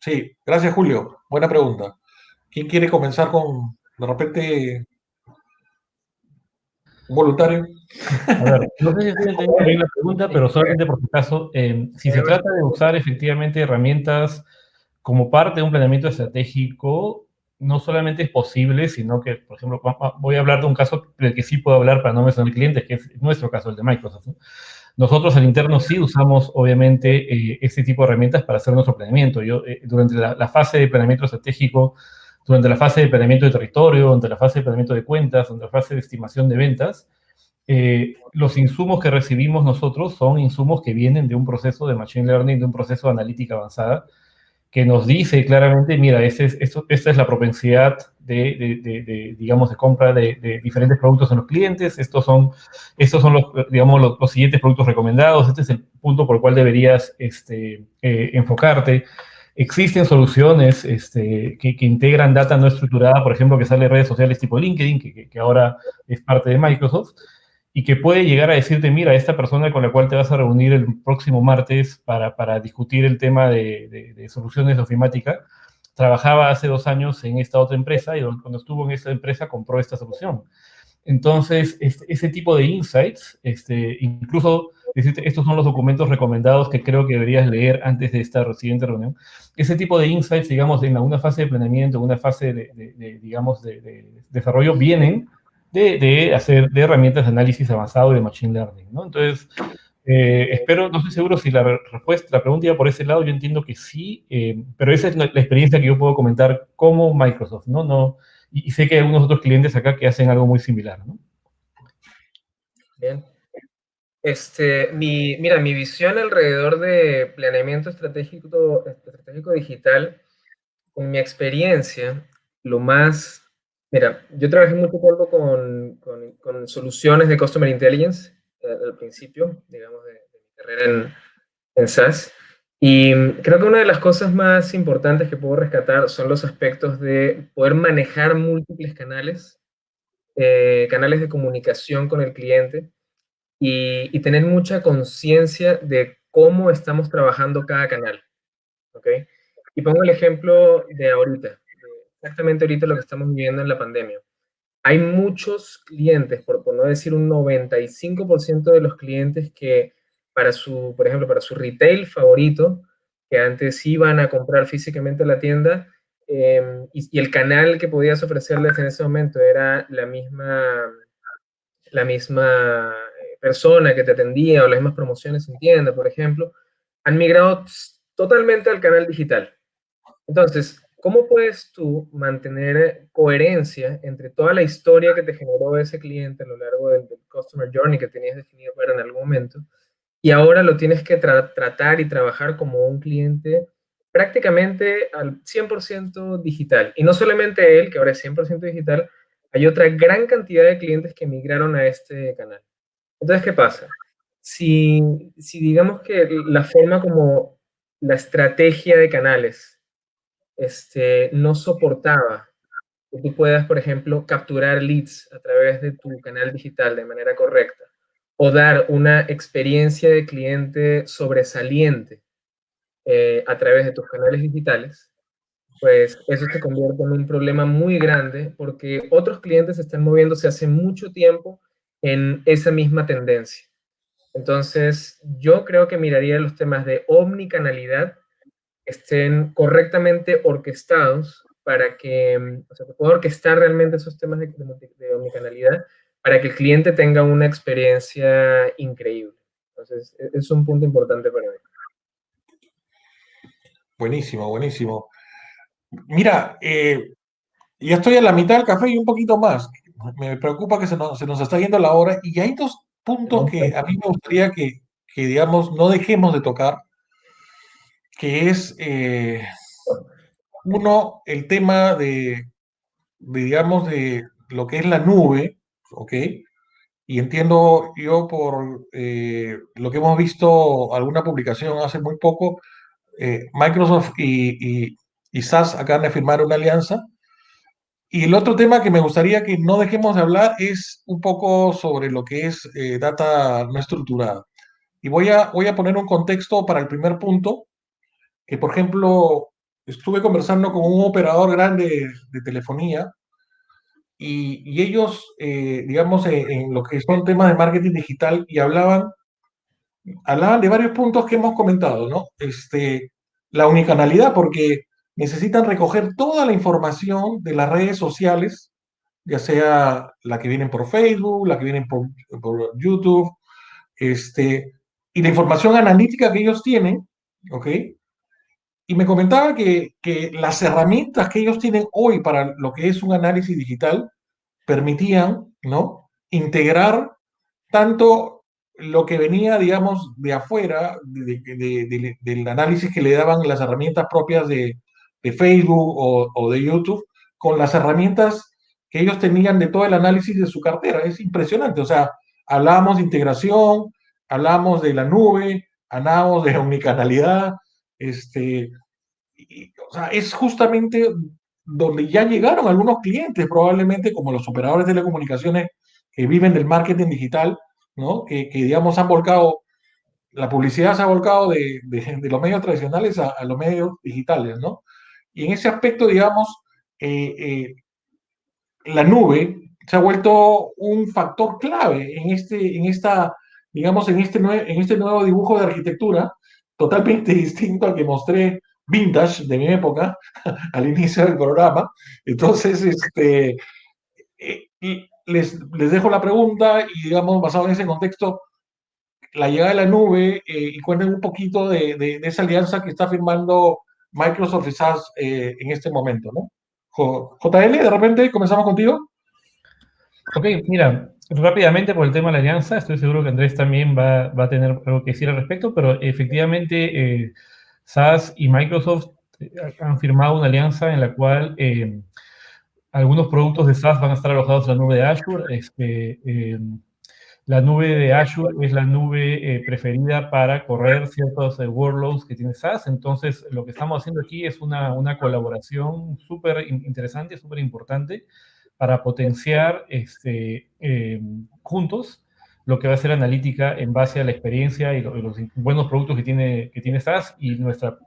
Sí, gracias, Julio. Buena pregunta. ¿Quién quiere comenzar con, de repente, un voluntario? A ver, no sé si estoy entendiendo bien la pregunta, pero solamente por si acaso, si se trata de usar efectivamente herramientas como parte de un planeamiento estratégico, no solamente es posible, sino que, por ejemplo, voy a hablar de un caso del que sí puedo hablar para no mencionar clientes, que es nuestro caso, el de Microsoft, ¿no? Nosotros al interno sí usamos, obviamente, este tipo de herramientas para hacer nuestro planeamiento. Durante la fase de planeamiento estratégico, durante la fase de planeamiento de territorio, durante la fase de planeamiento de cuentas, durante la fase de estimación de ventas, los insumos que recibimos nosotros son insumos que vienen de un proceso de Machine Learning, de un proceso de analítica avanzada, que nos dice claramente, mira, esta es la propensidad digamos, de compra de diferentes productos en los clientes, estos son los, digamos, los siguientes productos recomendados, este es el punto por el cual deberías enfocarte. Existen soluciones que integran data no estructurada, por ejemplo, que sale de redes sociales tipo LinkedIn, que ahora es parte de Microsoft, y que puede llegar a decirte, mira, esta persona con la cual te vas a reunir el próximo martes para discutir el tema de soluciones de ofimática, trabajaba hace 2 años en esta otra empresa y cuando estuvo en esa empresa compró esta solución. Entonces, ese tipo de insights, incluso decirte, estos son los documentos recomendados que creo que deberías leer antes de esta siguiente reunión. Ese tipo de insights, digamos, en una fase de planeamiento, en una fase digamos, de desarrollo, vienen de herramientas de análisis avanzado y de Machine Learning, ¿no? Entonces, espero, no estoy seguro si la pregunta iba por ese lado, yo entiendo que sí, pero esa es la experiencia que yo puedo comentar como Microsoft, ¿no? y sé que hay algunos otros clientes acá que hacen algo muy similar, ¿no? Bien. Mira, mi visión alrededor de planeamiento estratégico digital, en mi experiencia, mira, yo trabajé mucho tiempo con soluciones de Customer Intelligence al principio, digamos, de mi carrera en SaaS. Y creo que una de las cosas más importantes que puedo rescatar son los aspectos de poder manejar múltiples canales de comunicación con el cliente y tener mucha conciencia de cómo estamos trabajando cada canal, ¿ok? Y pongo el ejemplo de ahorita, exactamente ahorita lo que estamos viviendo en la pandemia. Hay muchos clientes, por no decir un 95% de los clientes que por ejemplo, para su retail favorito, que antes iban a comprar físicamente a la tienda, y el canal que podías ofrecerles en ese momento era la misma persona que te atendía o las mismas promociones en tienda, por ejemplo, han migrado totalmente al canal digital. Entonces, ¿cómo puedes tú mantener coherencia entre toda la historia que te generó ese cliente a lo largo del Customer Journey que tenías definido para en algún momento? Y ahora lo tienes que tratar y trabajar como un cliente prácticamente al 100% digital. Y no solamente él, que ahora es 100% digital, hay otra gran cantidad de clientes que migraron a este canal. Entonces, ¿qué pasa? Si digamos que la forma como la estrategia de canales no soportaba que tú puedas, por ejemplo, capturar leads a través de tu canal digital de manera correcta o dar una experiencia de cliente sobresaliente a través de tus canales digitales, pues eso se convierte en un problema muy grande porque otros clientes están moviéndose hace mucho tiempo en esa misma tendencia. Entonces, yo creo que miraría los temas de omnicanalidad estén correctamente orquestados para que, o sea, que pueda orquestar realmente esos temas de omnicanalidad para que el cliente tenga una experiencia increíble. Entonces, es un punto importante para mí. Buenísimo, buenísimo. Mira, ya estoy a la mitad del café y un poquito más. Me preocupa que se nos está yendo la hora y hay dos puntos que a mí me gustaría que, digamos, no dejemos de tocar, que es, uno, el tema digamos, de lo que es la nube, ¿ok? Y entiendo yo por lo que hemos visto, alguna publicación hace muy poco, Microsoft y SAS acaban de firmar una alianza. Y el otro tema que me gustaría que no dejemos de hablar es un poco sobre lo que es data no estructurada. Y voy a poner un contexto para el primer punto, que por ejemplo, estuve conversando con un operador grande de telefonía y ellos, digamos, en lo que son temas de marketing digital y hablaban de varios puntos que hemos comentado, ¿no? La unicanalidad, porque necesitan recoger toda la información de las redes sociales, ya sea la que vienen por Facebook, la que vienen por YouTube, y la información analítica que ellos tienen, ¿ok? Y me comentaba que las herramientas que ellos tienen hoy para lo que es un análisis digital permitían, ¿no? Integrar tanto lo que venía, digamos, de afuera, del análisis que le daban las herramientas propias de Facebook o de YouTube, con las herramientas que ellos tenían de todo el análisis de su cartera. Es impresionante. O sea, hablábamos de integración, hablábamos de la nube, hablábamos de omnicanalidad, o sea, es justamente donde ya llegaron algunos clientes, probablemente como los operadores de telecomunicaciones que viven del marketing digital, ¿no? Digamos, han volcado, la publicidad se ha volcado de los medios tradicionales a los medios digitales, ¿no? Y en ese aspecto, digamos, eh, eh, la nube se ha vuelto un factor clave digamos, en este nuevo dibujo de arquitectura, totalmente distinto al que mostré vintage de mi época, al inicio del programa. Entonces, les dejo la pregunta y, digamos, basado en ese contexto, la llegada de la nube, y cuenten un poquito de esa alianza que está firmando Microsoft y SAS en este momento, ¿no? JL, de repente comenzamos contigo. Ok, mira, rápidamente por el tema de la alianza, estoy seguro que Andrés también va a tener algo que decir al respecto, pero efectivamente SAS y Microsoft han firmado una alianza en la cual algunos productos de SAS van a estar alojados en la nube de Azure. La nube de Azure es la nube preferida para correr ciertos workloads que tiene SAS. Entonces, lo que estamos haciendo aquí es una colaboración súper interesante, súper importante para potenciar juntos lo que va a ser analítica en base a la experiencia y los buenos productos que tiene SAS y nuestra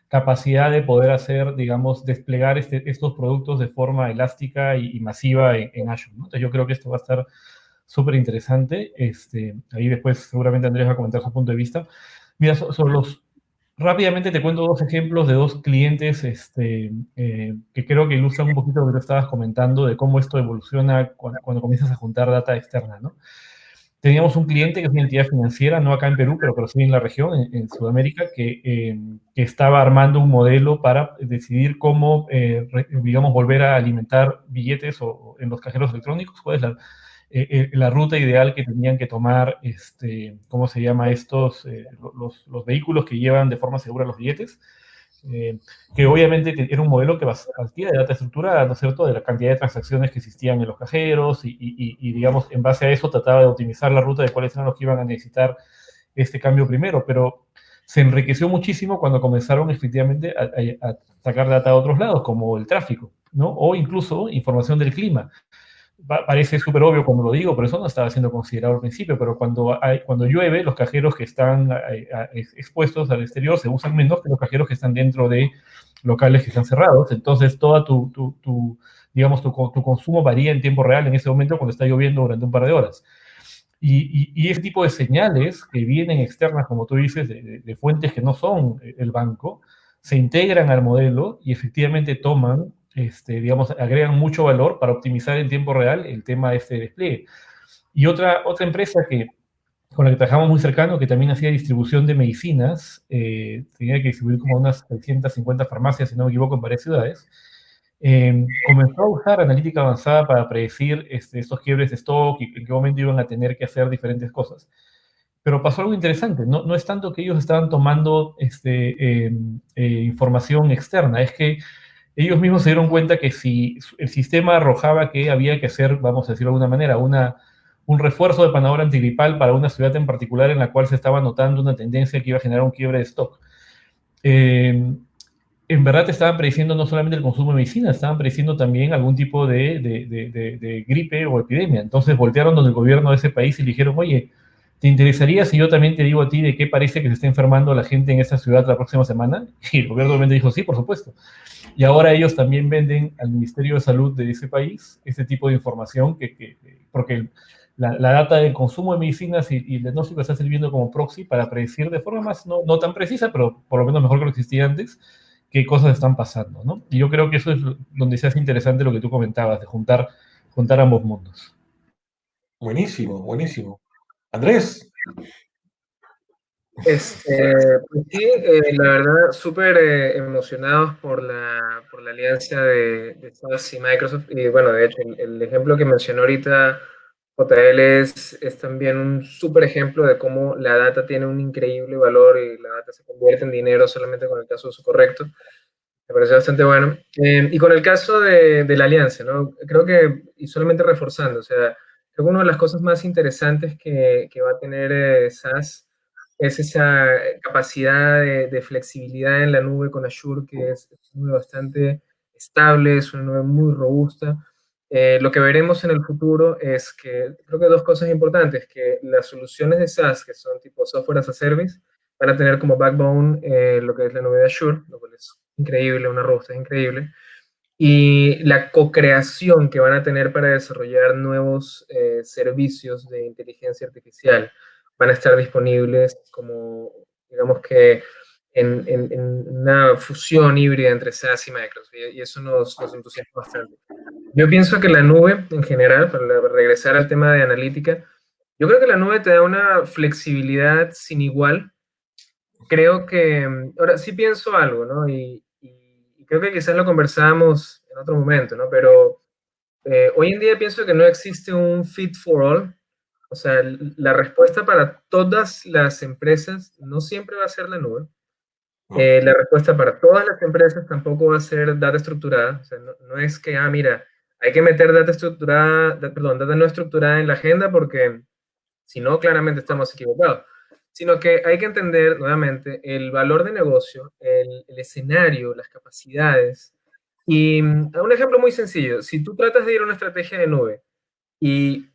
capacidad de poder hacer, digamos, desplegar estos productos de forma elástica y masiva en Azure, ¿no? Entonces yo creo que esto va a estar súper interesante. Ahí después seguramente Andrés va a comentar su punto de vista. Mira, rápidamente te cuento dos ejemplos de dos clientes que creo que ilustran un poquito lo que tú estabas comentando de cómo esto evoluciona cuando comienzas a juntar data externa, ¿no? Teníamos un cliente que es una entidad financiera, no acá en Perú, pero sí en la región, en Sudamérica, que estaba armando un modelo para decidir cómo, digamos, volver a alimentar billetes o en los cajeros electrónicos, cuál es la ruta ideal que tenían que tomar, ¿cómo se llama estos? Los vehículos que llevan de forma segura los billetes. Que obviamente era un modelo que partía de data estructurada, ¿no es cierto?, de la cantidad de transacciones que existían en los cajeros y, digamos, en base a eso trataba de optimizar la ruta de cuáles eran los que iban a necesitar este cambio primero, pero se enriqueció muchísimo cuando comenzaron efectivamente a sacar data a otros lados, como el tráfico, ¿no?, o incluso información del clima. Parece súper obvio como lo digo, pero eso no estaba siendo considerado al principio, pero cuando llueve, los cajeros que están expuestos al exterior se usan menos que los cajeros que están dentro de locales que están cerrados. Entonces, toda digamos, tu consumo varía en tiempo real en ese momento cuando está lloviendo durante un par de horas. Y ese tipo de señales que vienen externas, como tú dices, de fuentes que no son el banco, se integran al modelo y efectivamente toman, digamos, agregan mucho valor para optimizar en tiempo real el tema de este despliegue. Y otra empresa con la que trabajamos muy cercano, que también hacía distribución de medicinas, tenía que distribuir como unas 650 farmacias, si no me equivoco, en varias ciudades, comenzó a usar analítica avanzada para predecir estos quiebres de stock y en qué momento iban a tener que hacer diferentes cosas. Pero pasó algo interesante, no es tanto que ellos estaban tomando información externa, es que ellos mismos se dieron cuenta que si el sistema arrojaba que había que hacer, vamos a decirlo de alguna manera, un refuerzo de panadora antigripal para una ciudad en particular en la cual se estaba notando una tendencia que iba a generar un quiebre de stock. En verdad estaban prediciendo no solamente el consumo de medicina, estaban prediciendo también algún tipo de gripe o epidemia. Entonces voltearon donde el gobierno de ese país y le dijeron, oye, ¿te interesaría si yo también te digo a ti de qué parece que se está enfermando la gente en esa ciudad la próxima semana? Y el gobierno obviamente dijo, sí, por supuesto. Y ahora ellos también venden al Ministerio de Salud de ese país este tipo de información, porque la data del consumo de medicinas y el diagnóstico está sirviendo como proxy para predecir de forma más, no tan precisa, pero por lo menos mejor que lo que existía antes, qué cosas están pasando, ¿no? Y yo creo que eso es donde se hace interesante lo que tú comentabas, de juntar ambos mundos. Buenísimo, buenísimo. Andrés. Pues sí, la verdad, súper emocionados por la alianza de SAS y Microsoft. Y bueno, de hecho, el ejemplo que mencionó ahorita JL es también un súper ejemplo de cómo la data tiene un increíble valor y la data se convierte en dinero solamente con el caso de uso correcto. Me parece bastante bueno. Y con el caso de la alianza, ¿no? Creo que, y solamente reforzando, o sea, creo que una de las cosas más interesantes que va a tener SAS es esa capacidad de flexibilidad en la nube con Azure, que es una nube bastante estable, es una nube muy robusta. Lo que veremos en el futuro es que, creo que dos cosas importantes, que las soluciones de SaaS, que son tipo software as a service, van a tener como backbone lo que es la nube de Azure, lo cual es increíble, una robustez increíble. Y la co-creación que van a tener para desarrollar nuevos servicios de inteligencia artificial van a estar disponibles como, digamos que, en una fusión híbrida entre SaaS y Microsoft. Y eso nos entusiasma bastante. Yo pienso que la nube, en general, para regresar al tema de analítica, yo creo que la nube te da una flexibilidad sin igual. Creo que, ahora sí pienso algo, ¿no? Y creo que quizás lo conversamos en otro momento, ¿no? Pero hoy en día pienso que no existe un fit for all. O sea, la respuesta para todas las empresas no siempre va a ser la nube. La respuesta para todas las empresas tampoco va a ser data estructurada. O sea, no es que, mira, hay que meter data estructurada, perdón, data no estructurada en la agenda porque si no, claramente estamos equivocados. Sino que hay que entender nuevamente el valor de negocio, el escenario, las capacidades. Y un ejemplo muy sencillo, si tú tratas de ir a una estrategia de nube y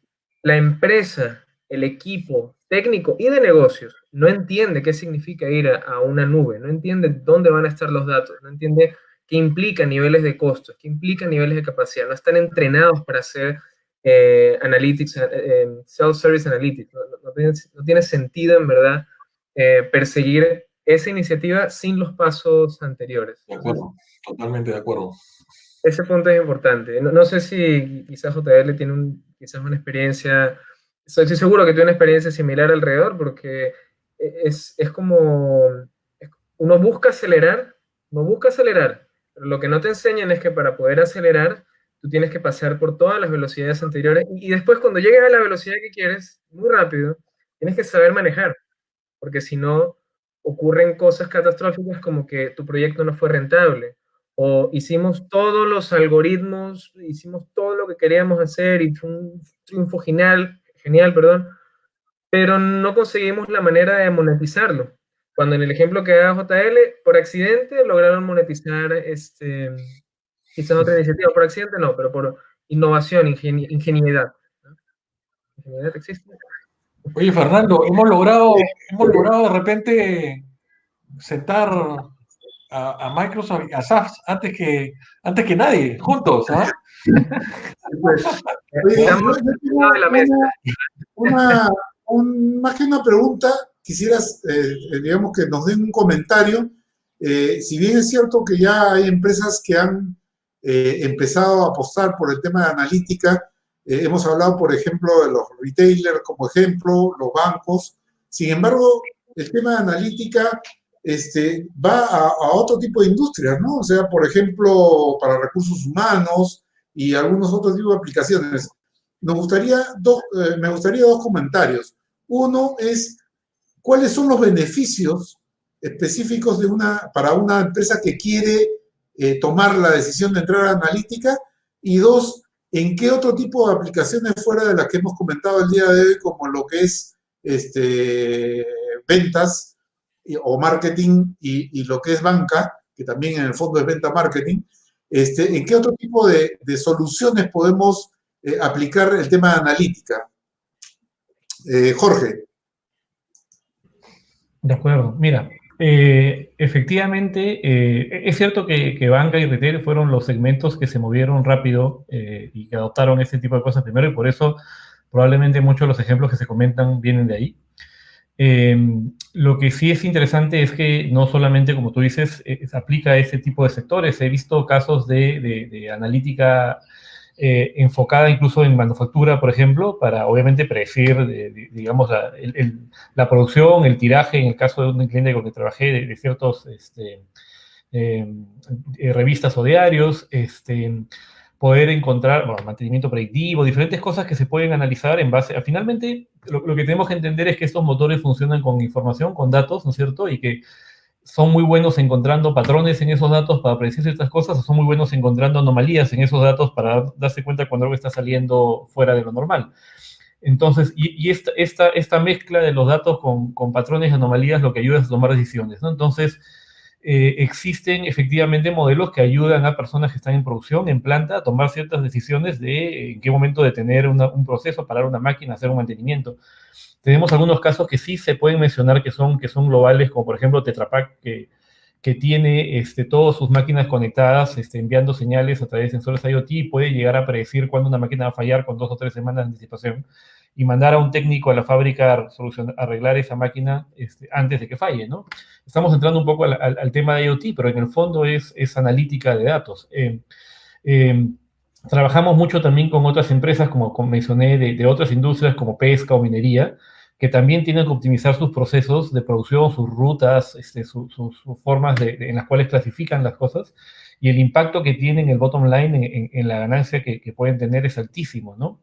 la empresa, el equipo técnico y de negocios no entiende qué significa ir a una nube, no entiende dónde van a estar los datos, no entiende qué implica niveles de costos, qué implica niveles de capacidad, no están entrenados para hacer analytics, self-service analytics, no tiene sentido en verdad perseguir esa iniciativa sin los pasos anteriores. De acuerdo, totalmente de acuerdo. Ese punto es importante. No sé si quizás JL tiene quizás una experiencia, estoy seguro que tiene una experiencia similar alrededor, porque es como, uno busca acelerar, pero lo que no te enseñan es que para poder acelerar, tú tienes que pasar por todas las velocidades anteriores, y después cuando llegues a la velocidad que quieres, muy rápido, tienes que saber manejar, porque si no, ocurren cosas catastróficas como que tu proyecto no fue rentable, o hicimos todos los algoritmos, hicimos todo lo que queríamos hacer y fue un triunfo genial, perdón, pero no conseguimos la manera de monetizarlo. Cuando en el ejemplo que da JL, por accidente lograron monetizar quizás otra iniciativa, por accidente no, pero por innovación, ingenuidad. ¿No? ¿Ingenuidad existe? Oye, Fernando, hemos logrado de repente sentar a Microsoft y a SAP antes que nadie, juntos, ¿ah? Pues, Oye, estamos yo tengo de la mesa. más que una pregunta, quisieras, digamos, que nos den un comentario. Si bien es cierto que ya hay empresas que han empezado a apostar por el tema de analítica, hemos hablado, por ejemplo, de los retailers como ejemplo, los bancos. Sin embargo, el tema de analítica va a otro tipo de industrias, ¿no? O sea, por ejemplo, para recursos humanos y algunos otros tipos de aplicaciones. Me gustaría dos comentarios. Uno es, ¿cuáles son los beneficios específicos para una empresa que quiere tomar la decisión de entrar a analítica? Y dos, ¿en qué otro tipo de aplicaciones fuera de las que hemos comentado el día de hoy, como lo que es ventas o marketing y lo que es banca, que también en el fondo es venta marketing, ¿en qué otro tipo de soluciones podemos aplicar el tema de analítica? Jorge. De acuerdo. Mira, efectivamente, es cierto que banca y retail fueron los segmentos que se movieron rápido y que adoptaron este tipo de cosas primero, y por eso probablemente muchos de los ejemplos que se comentan vienen de ahí. Lo que sí es interesante es que no solamente, como tú dices, se aplica a ese tipo de sectores. He visto casos de analítica enfocada incluso en manufactura, por ejemplo, para obviamente predecir, digamos, la producción, el tiraje, en el caso de un cliente con el que trabajé, de ciertos revistas o diarios, poder encontrar, bueno, mantenimiento predictivo, diferentes cosas que se pueden analizar en base a, finalmente, lo que tenemos que entender es que estos motores funcionan con información, con datos, ¿no es cierto? Y que son muy buenos encontrando patrones en esos datos para predecir ciertas cosas, o son muy buenos encontrando anomalías en esos datos para darse cuenta cuando algo está saliendo fuera de lo normal. Entonces, esta mezcla de los datos con patrones y anomalías lo que ayuda es a tomar decisiones, ¿no? Entonces, existen efectivamente modelos que ayudan a personas que están en producción, en planta, a tomar ciertas decisiones de en qué momento detener un proceso, parar una máquina, hacer un mantenimiento. Tenemos algunos casos que sí se pueden mencionar que son globales, como por ejemplo Tetra Pak, que tiene todas sus máquinas conectadas, enviando señales a través de sensores IoT, y puede llegar a predecir cuándo una máquina va a fallar con 2 o 3 semanas de anticipación, y mandar a un técnico a la fábrica a arreglar esa máquina antes de que falle, ¿no? Estamos entrando un poco al tema de IoT, pero en el fondo es analítica de datos. Trabajamos mucho también con otras empresas, como mencioné, de otras industrias como pesca o minería, que también tienen que optimizar sus procesos de producción, sus rutas, sus formas en las cuales clasifican las cosas, y el impacto que tiene en el bottom line, en la ganancia que pueden tener es altísimo, ¿no?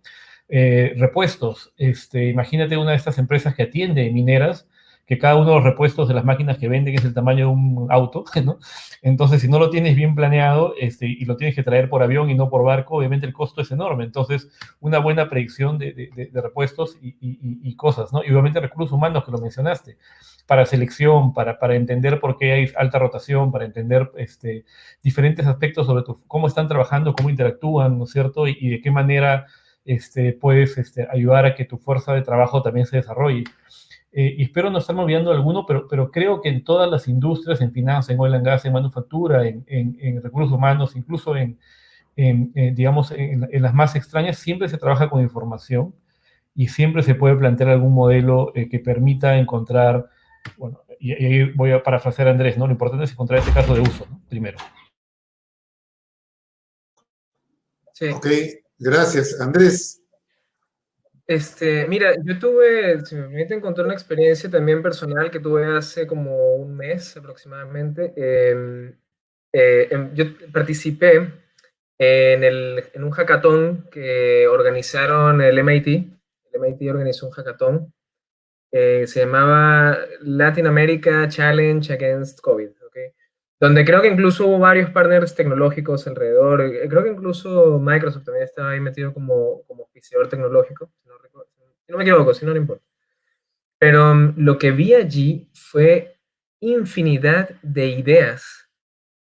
Repuestos, imagínate una de estas empresas que atiende mineras, que cada uno de los repuestos de las máquinas que venden es el tamaño de un auto, ¿no? Entonces, si no lo tienes bien planeado y lo tienes que traer por avión y no por barco, obviamente el costo es enorme. Entonces, una buena predicción de repuestos y cosas, ¿no? Y obviamente recursos humanos, que lo mencionaste, para selección, para entender por qué hay alta rotación, para entender diferentes aspectos sobre cómo están trabajando, cómo interactúan, ¿no es cierto? Y de qué manera puedes ayudar a que tu fuerza de trabajo también se desarrolle. Y espero no estarme olvidando alguno, pero creo que en todas las industrias, en finanzas, en oil and gas, en manufactura, en recursos humanos, incluso digamos, en las más extrañas, siempre se trabaja con información y siempre se puede plantear algún modelo que permita encontrar, bueno, y ahí voy a parafrasear a Andrés, ¿no? Lo importante es encontrar ese caso de uso, ¿no? Primero. Sí. Ok, gracias. Andrés. Mira, yo tuve, si me permite, encontrar una experiencia también personal que tuve hace como un mes aproximadamente. Yo participé en un hackathon que organizaron el MIT. El MIT organizó un hackathon. Se llamaba Latin America Challenge Against COVID, ¿ok? Donde creo que incluso hubo varios partners tecnológicos alrededor. Creo que incluso Microsoft también estaba ahí metido como auspiciador tecnológico, si no me equivoco, si no, no importa. Pero lo que vi allí fue infinidad de ideas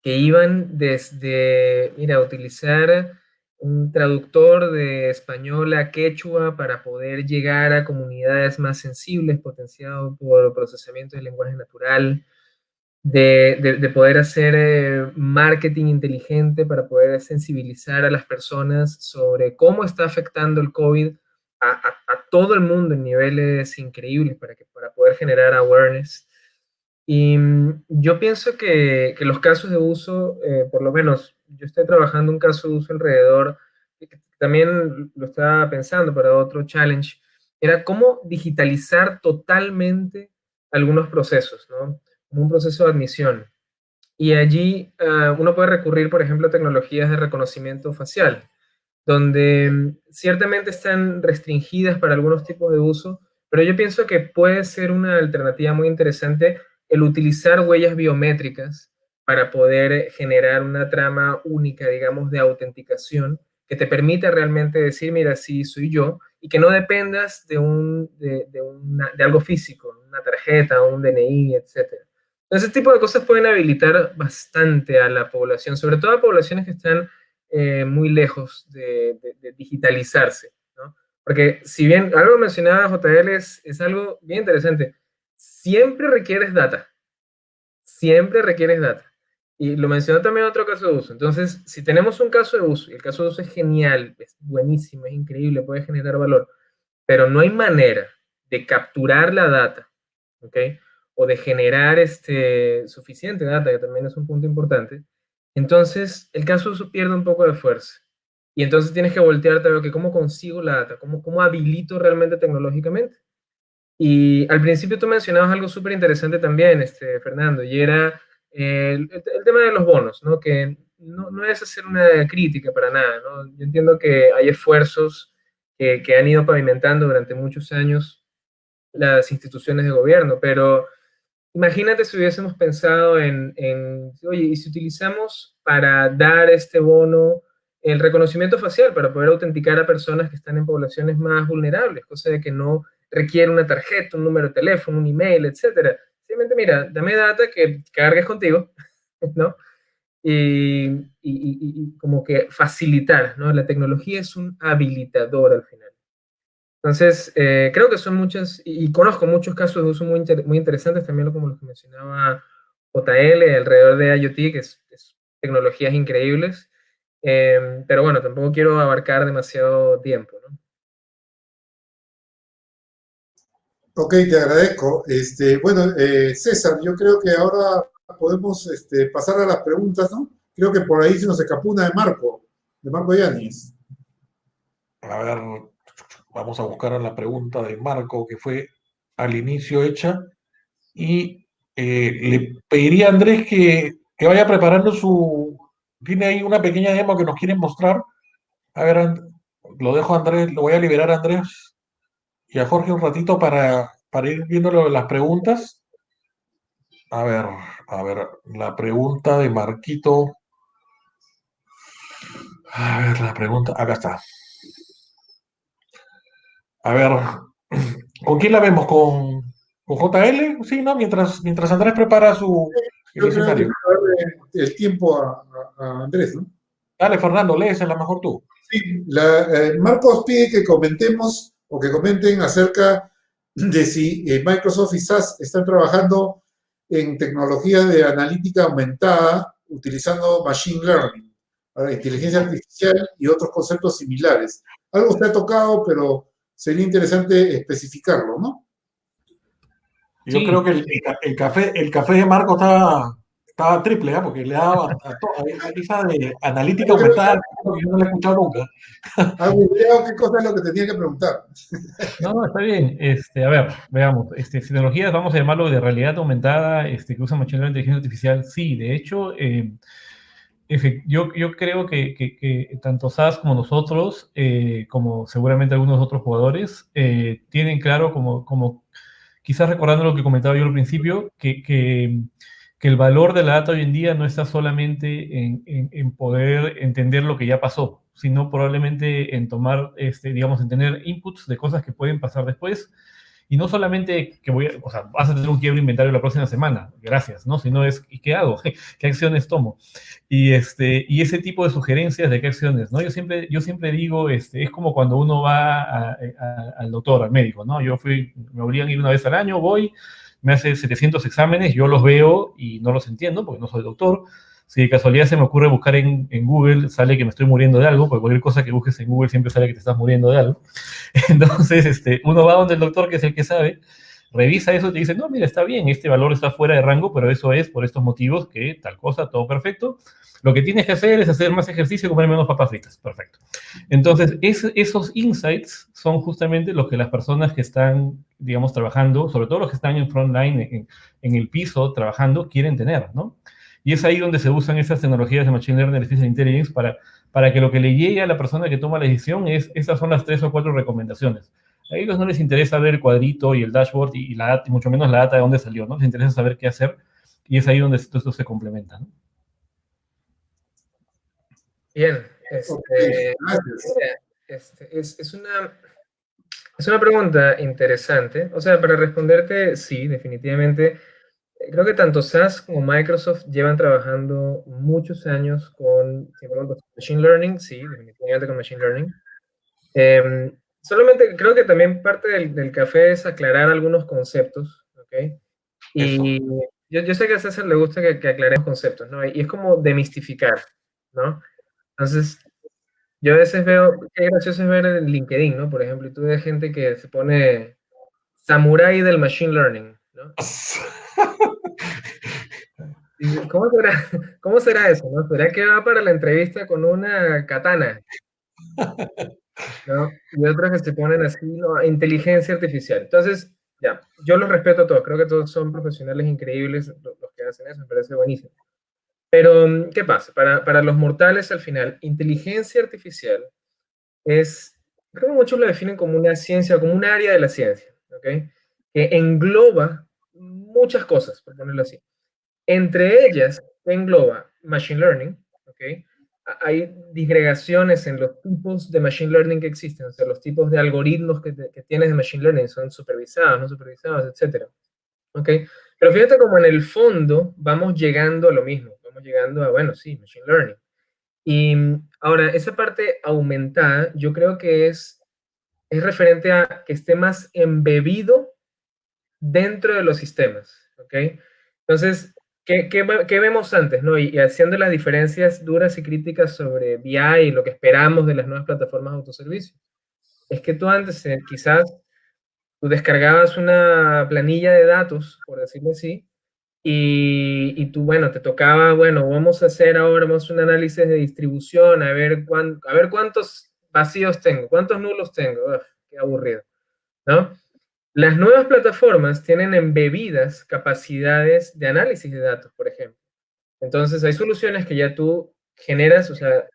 que iban desde, mira, utilizar un traductor de español a quechua para poder llegar a comunidades más sensibles, potenciado por procesamiento de lenguaje natural, de poder hacer marketing inteligente para poder sensibilizar a las personas sobre cómo está afectando el COVID a todo el mundo en niveles increíbles para poder generar awareness. Y yo pienso que los casos de uso, por lo menos yo estoy trabajando un caso de uso alrededor, que también lo estaba pensando para otro challenge, era cómo digitalizar totalmente algunos procesos, ¿no? Como un proceso de admisión. Y allí uno puede recurrir, por ejemplo, a tecnologías de reconocimiento facial, donde ciertamente están restringidas para algunos tipos de uso, pero yo pienso que puede ser una alternativa muy interesante el utilizar huellas biométricas para poder generar una trama única, digamos, de autenticación que te permita realmente decir, mira, sí, soy yo, y que no dependas de algo físico, una tarjeta, un DNI, etcétera. Ese tipo de cosas pueden habilitar bastante a la población, sobre todo a poblaciones que están muy lejos de digitalizarse, ¿no? Porque si bien algo mencionaba JL es algo bien interesante, siempre requieres data. Y lo mencionó también otro caso de uso. Entonces, si tenemos un caso de uso, y el caso de uso es genial, es buenísimo, es increíble, puede generar valor, pero no hay manera de capturar la data, ¿ok? O de generar suficiente data, que también es un punto importante, entonces el caso de uso pierde un poco de fuerza. Y entonces tienes que voltearte a ver que cómo consigo la data, cómo habilito realmente tecnológicamente. Y al principio tú mencionabas algo súper interesante también, Fernando, y era el tema de los bonos, ¿no? Que no es hacer una crítica para nada, ¿no? Yo entiendo que hay esfuerzos que han ido pavimentando durante muchos años las instituciones de gobierno, pero imagínate si hubiésemos pensado oye, ¿y si utilizamos para dar este bono el reconocimiento facial para poder autenticar a personas que están en poblaciones más vulnerables, cosa de que no requiere una tarjeta, un número de teléfono, un email, etcétera? Simplemente, mira, dame data que cargues contigo, ¿no? Y como que facilitar, ¿no? La tecnología es un habilitador al final. Entonces, creo que son muchas, y conozco muchos casos de uso muy interesantes, también como los que mencionaba JL, alrededor de IoT, que es tecnologías increíbles, pero bueno, tampoco quiero abarcar demasiado tiempo, ¿no? Ok, te agradezco. Bueno, César, yo creo que ahora podemos pasar a las preguntas, ¿no? Creo que por ahí se nos escapó una de Marco Yáñez. A ver, vamos a buscar a la pregunta de Marco, que fue al inicio hecha, y le pediría a Andrés que vaya preparando tiene ahí una pequeña demo que nos quieren mostrar. A ver, lo dejo a Andrés, lo voy a liberar a Andrés y a Jorge un ratito para ir viendo las preguntas. A ver, la pregunta de Marquito. A ver, la pregunta, acá está. A ver, ¿con quién la vemos? ¿Con JL? Sí, ¿no? Mientras Andrés prepara el Yo creo que hay escenario. que darle el tiempo a Andrés, ¿no? Dale, Fernando, léese a la mejor tú. Sí, Marcos pide que comentemos o que comenten acerca de si Microsoft y SAS están trabajando en tecnología de analítica aumentada utilizando Machine Learning, inteligencia artificial y otros conceptos similares. Algo se ha tocado, pero sería interesante especificarlo, ¿no? Yo Sí, creo que el café de Marco estaba triple, ¿ah? Porque le daba a todo. Esa de analítica Yo creo que aumentada, yo no la he escuchado nunca. ha googleado qué cosa es lo que tenía que preguntar. no, está bien. A ver, veamos. Tecnologías, vamos a llamarlo de realidad aumentada, que usa Machine Learning, inteligencia artificial. Sí, de hecho, yo creo que tanto SAS como nosotros, como seguramente algunos otros jugadores, tienen claro, como quizás recordando lo que comentaba yo al principio, que el valor de la data hoy en día no está solamente en poder entender lo que ya pasó, sino probablemente en tomar, digamos, en tener inputs de cosas que pueden pasar después. Y no solamente o sea, vas a tener un quiebre inventario la próxima semana, gracias, ¿no? Sino es, ¿y qué hago? ¿Qué acciones tomo? Y ese tipo de sugerencias de qué acciones, ¿no? Yo siempre digo, es como cuando uno va al doctor, al médico, ¿no? Me obligan a ir una vez al año, voy, me hace 700 exámenes, yo los veo y no los entiendo porque no soy doctor. Si de casualidad se me ocurre buscar en Google, sale que me estoy muriendo de algo, porque cualquier cosa que busques en Google siempre sale que te estás muriendo de algo. Entonces, uno va donde el doctor, que es el que sabe, revisa eso y te dice, no, mira, está bien, este valor está fuera de rango, pero eso es por estos motivos que tal cosa, todo perfecto. Lo que tienes que hacer es hacer más ejercicio y comer menos papas fritas. Perfecto. Entonces, esos insights son justamente los que las personas que están, digamos, trabajando, sobre todo los que están en frontline, en el piso, trabajando, quieren tener, ¿no? Y es ahí donde se usan esas tecnologías de Machine Learning, Artificial Intelligence, para que lo que le llegue a la persona que toma la decisión esas son las 3 o 4 recomendaciones. A ellos no les interesa ver el cuadrito y el dashboard y la data, y mucho menos la data de dónde salió, ¿no? Les interesa saber qué hacer y es ahí donde esto se complementa, ¿no? Bien, Ok, gracias. es una pregunta interesante. O sea, para responderte, sí, definitivamente. Creo que tanto SAS como Microsoft llevan trabajando muchos años simplemente con Machine Learning, sí, definitivamente con Machine Learning. Solamente creo que también parte del café es aclarar algunos conceptos, ¿ok? Eso. Y yo sé que a César le gusta que aclaremos conceptos, ¿no? Y es como demistificar, ¿no? Entonces, yo a veces veo, qué gracioso es ver en LinkedIn, ¿no? Por ejemplo, y tú ves gente que se pone Samurai del Machine Learning, ¿no? Y cómo será eso, ¿no? ¿Será que va para la entrevista con una katana? ¿No? Y otros que se ponen así, ¿no? Inteligencia artificial. Entonces, ya, yo los respeto a todos, creo que todos son profesionales increíbles los que hacen eso, me parece buenísimo. Pero, ¿qué pasa? Para los mortales, al final, inteligencia artificial creo que muchos lo definen como una ciencia, como un área de la ciencia, ¿ok? Que engloba muchas cosas, por ponerlo así. Entre ellas engloba Machine Learning, ¿ok? Hay disgregaciones en los tipos de Machine Learning que existen, o sea, los tipos de algoritmos que tienes de Machine Learning son supervisados, no supervisados, etcétera, ¿ok? Pero fíjate como en el fondo vamos llegando a lo mismo, vamos llegando a, bueno, sí, Machine Learning. Y ahora, esa parte aumentada, yo creo que es referente a que esté más embebido dentro de los sistemas, ¿ok? Entonces, ¿qué vemos antes, no? Y haciendo las diferencias duras y críticas sobre BI y lo que esperamos de las nuevas plataformas de autoservicio. Es que tú antes, quizás, tú descargabas una planilla de datos, por decirlo así, y tú, bueno, te tocaba, bueno, vamos a hacer ahora vamos a hacer un análisis de distribución, a ver cuántos vacíos tengo, cuántos nulos tengo. Uf, qué aburrido, ¿no? Las nuevas plataformas tienen embebidas capacidades de análisis de datos, por ejemplo. Entonces, hay soluciones que ya tú generas, o sea,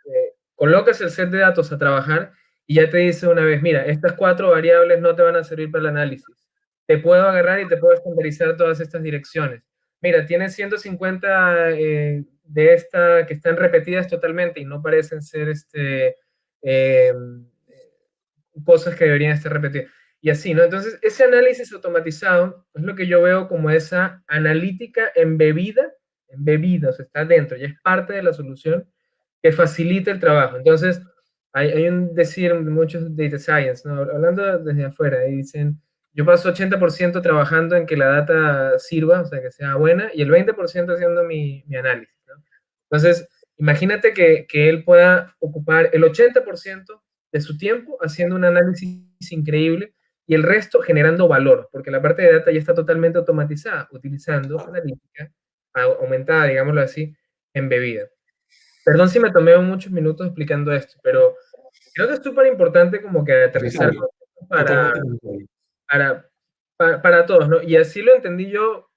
colocas el set de datos a trabajar y ya te dice una vez, mira, estas 4 variables no te van a servir para el análisis. Te puedo agarrar y te puedo estandarizar todas estas direcciones. Mira, tienes 150 de esta que están repetidas totalmente y no parecen ser cosas que deberían estar repetidas. Y así, ¿no? Entonces, ese análisis automatizado es lo que yo veo como esa analítica embebida, o sea, está dentro, ya es parte de la solución que facilita el trabajo. Entonces, hay un decir de muchos data science, ¿no? Hablando desde afuera, y dicen, yo paso 80% trabajando en que la data sirva, o sea, que sea buena, y el 20% haciendo mi análisis, ¿no? Entonces, imagínate que él pueda ocupar el 80% de su tiempo haciendo un análisis increíble y el resto generando valor, porque la parte de data ya está totalmente automatizada, utilizando analítica aumentada, digámoslo así, embebida. Perdón si me tomé muchos minutos explicando esto, pero creo que es súper importante como que aterrizar para, para todos, ¿no? Y así lo entendí yo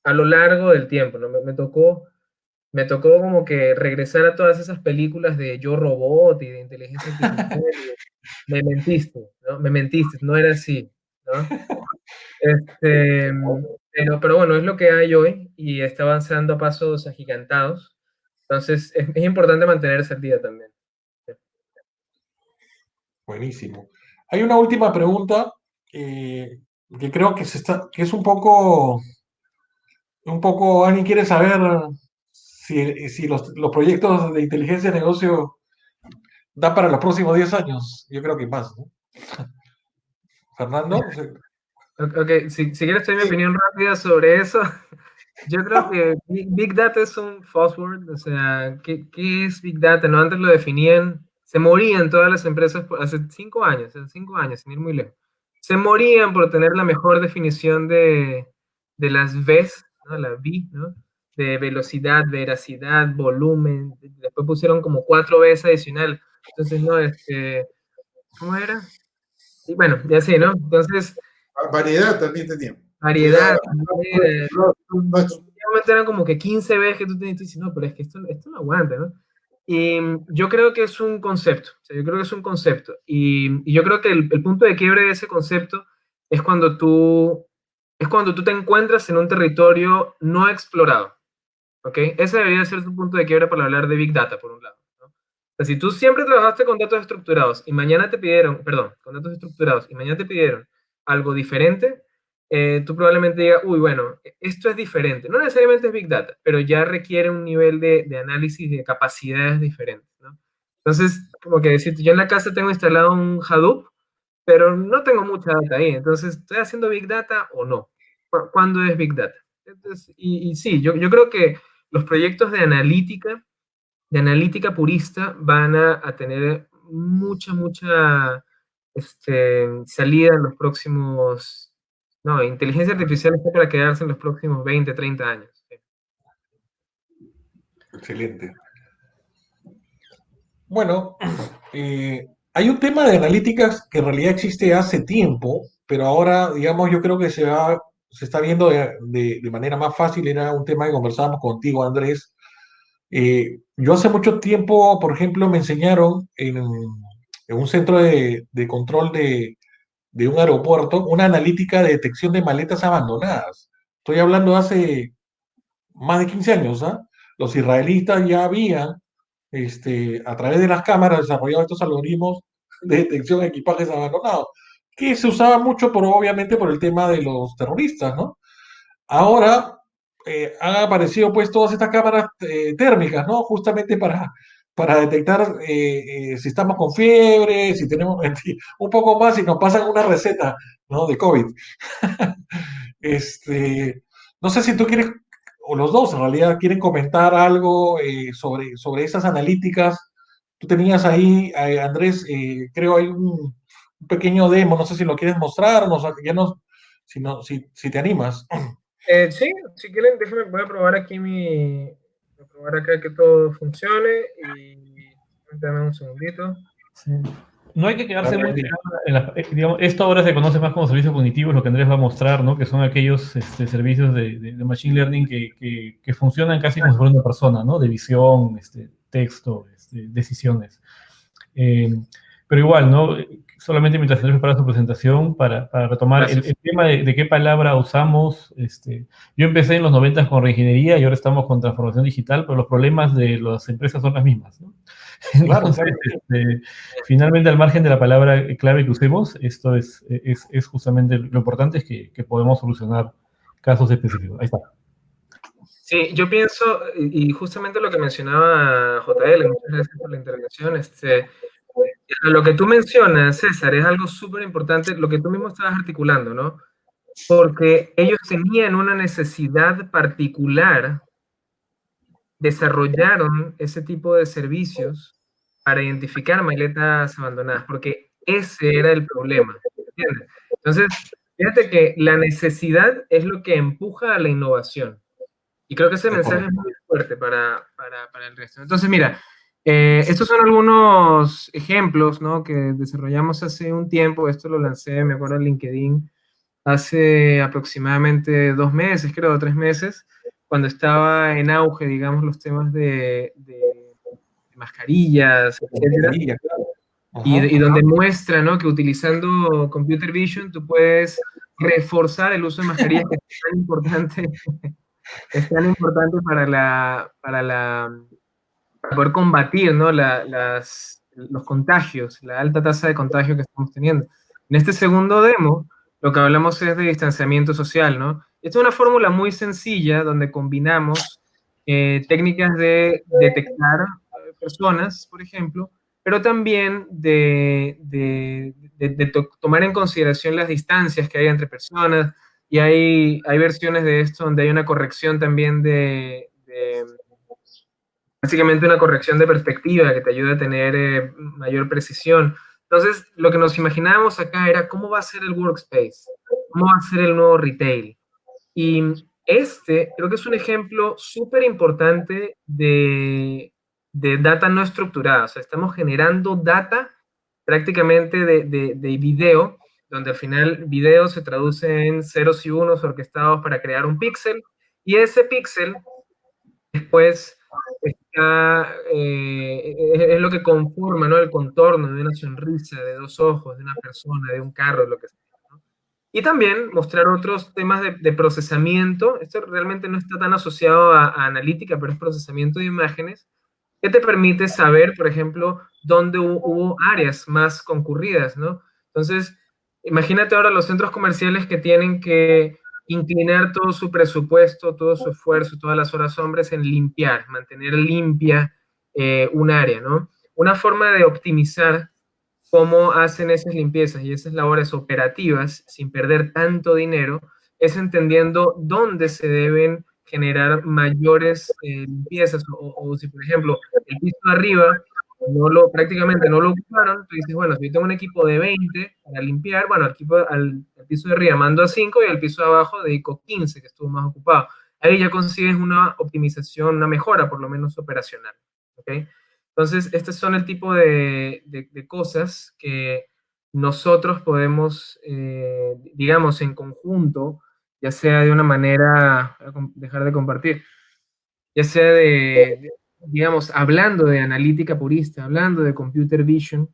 a lo largo del tiempo, ¿no? Me tocó como que regresar a todas esas películas de Yo Robot y de inteligencia artificial. Me mentiste, ¿no? Me mentiste, no era así, ¿no? Pero bueno, es lo que hay hoy y está avanzando a pasos agigantados. Entonces, es importante mantenerse al día también. Buenísimo. Hay una última pregunta que creo que, que es un poco, alguien quiere saber si los proyectos de inteligencia de negocio dan para los próximos 10 años. Yo creo que más, ¿no? Fernando. Ok, si quieres, te doy mi opinión rápida sobre eso. Yo creo que Big Data es un buzzword, o sea, ¿qué es Big Data? No, antes lo definían, se morían todas las empresas hace 5 años, sin ir muy lejos. Se morían por tener la mejor definición de las V's, ¿no? La V, ¿no? De velocidad, veracidad, volumen. Después pusieron como 4 V's adicional. Entonces, no, ¿cómo era? Y bueno, ya sé, ¿no? Entonces, Variedad también teníamos. variedad, Nuestro eran como que 15 veces que tú tenías y dices, no, pero es que esto no aguanta, ¿no? Y yo creo que es un concepto, o sea, yo creo que es un concepto. Y yo creo que el punto de quiebre de ese concepto es cuando tú te encuentras en un territorio no explorado, ¿ok? Ese debería ser tu punto de quiebre para hablar de Big Data, por un lado, ¿no? O sea, si tú siempre trabajaste con datos estructurados y mañana te pidieron, perdón, con datos estructurados y mañana te pidieron algo diferente, tú probablemente digas, uy, bueno, esto es diferente. No necesariamente es Big Data, pero ya requiere un nivel de análisis de capacidades diferentes, ¿no? Entonces, como que decir, yo en la casa tengo instalado un Hadoop, pero no tengo mucha data ahí. Entonces, ¿estoy haciendo Big Data o no? ¿Cuándo es Big Data? Entonces, y sí, yo creo que los proyectos de analítica purista van a tener mucha salida en los próximos. No, inteligencia artificial está para quedarse en los próximos 20, 30 años. Excelente. Bueno, hay un tema de analíticas que en realidad existe hace tiempo, pero ahora, digamos, yo creo que se está viendo de manera más fácil. Era un tema que conversábamos contigo, Andrés. Yo hace mucho tiempo, por ejemplo, me enseñaron en un centro de control de un aeropuerto una analítica de detección de maletas abandonadas. Estoy hablando de hace más de 15 años, ¿ah? Los israelitas ya habían, a través de las cámaras, desarrollado estos algoritmos de detección de equipajes abandonados, que se usaba mucho, obviamente, por el tema de los terroristas, ¿no? Ahora han aparecido pues todas estas cámaras térmicas, ¿no? Justamente para detectar si estamos con fiebre, si tenemos un poco más y nos pasan una receta, ¿no? De COVID. No sé si tú quieres, o los dos en realidad, quieren comentar algo sobre esas analíticas. Tú tenías ahí, Andrés, creo hay un pequeño demo, no sé si lo quieres mostrar, ya no, si te animas. Sí, si quieren, déjenme, voy a probar aquí voy a probar acá que todo funcione y dame un segundito. Sí. No hay que quedarse muy digamos, esto ahora se conoce más como servicios cognitivos, lo que Andrés va a mostrar, ¿no? Que son aquellos servicios de Machine Learning que funcionan casi como si fuera una persona, ¿no? De visión, texto, decisiones. Pero igual, ¿no? Solamente mientras Andrés prepara su presentación, para retomar el tema de qué palabra usamos. Yo empecé en los 90 con reingeniería y ahora estamos con transformación digital, pero los problemas de las empresas son las mismas, ¿no? Entonces, claro. Finalmente, al margen de la palabra clave que usemos, esto es justamente lo importante, es que podemos solucionar casos específicos. Ahí está. Sí, yo pienso, y justamente lo que mencionaba JL, muchas gracias por la intervención, lo que tú mencionas, César, es algo súper importante, lo que tú mismo estabas articulando, ¿no? Porque ellos tenían una necesidad particular, desarrollaron ese tipo de servicios para identificar maletas abandonadas, porque ese era el problema, ¿entiendes? Entonces, fíjate que la necesidad es lo que empuja a la innovación. Y creo que ese mensaje es muy fuerte para el resto. Entonces, mira, estos son algunos ejemplos, ¿no?, que desarrollamos hace un tiempo. Esto lo lancé, me acuerdo, en LinkedIn hace aproximadamente 2 meses, creo, 3 meses, cuando estaba en auge, digamos, los temas de mascarillas, etc. Y donde muestra, ¿no?, que utilizando Computer Vision tú puedes reforzar el uso de mascarillas, que es tan importante. Es tan importante para poder combatir, ¿no?, los contagios, la alta tasa de contagio que estamos teniendo. En este segundo demo, lo que hablamos es de distanciamiento social, ¿no? Esta es una fórmula muy sencilla donde combinamos técnicas de detectar personas, por ejemplo, pero también de tomar en consideración las distancias que hay entre personas. Y hay versiones de esto donde hay una corrección también básicamente una corrección de perspectiva que te ayuda a tener mayor precisión. Entonces, lo que nos imaginábamos acá era cómo va a ser el workspace, cómo va a ser el nuevo retail. Y creo que es un ejemplo súper importante de data no estructurada. O sea, estamos generando data prácticamente de video, donde al final video se traduce en ceros y unos orquestados para crear un píxel, y ese píxel después es lo que conforma, ¿no?, el contorno de una sonrisa, de 2 ojos, de una persona, de un carro, lo que sea, ¿no? Y también mostrar otros temas de procesamiento. Esto realmente no está tan asociado a analítica, pero es procesamiento de imágenes, que te permite saber, por ejemplo, dónde hubo áreas más concurridas, ¿no? Entonces, imagínate ahora los centros comerciales que tienen que inclinar todo su presupuesto, todo su esfuerzo, todas las horas hombres en limpiar, mantener limpia un área, ¿no? Una forma de optimizar cómo hacen esas limpiezas y esas labores operativas sin perder tanto dinero es entendiendo dónde se deben generar mayores limpiezas, o si, por ejemplo, el piso de arriba prácticamente no lo ocuparon, tú dices, bueno, si yo tengo un equipo de 20 para limpiar, bueno, al piso de arriba mando a 5 y al piso de abajo dedico 15, que estuvo más ocupado. Ahí ya consigues una optimización, una mejora por lo menos operacional, ¿ok? Entonces, estos son el tipo de cosas que nosotros podemos, digamos, en conjunto, ya sea de una manera, dejar de compartir, ya sea digamos, hablando de analítica purista, hablando de computer vision,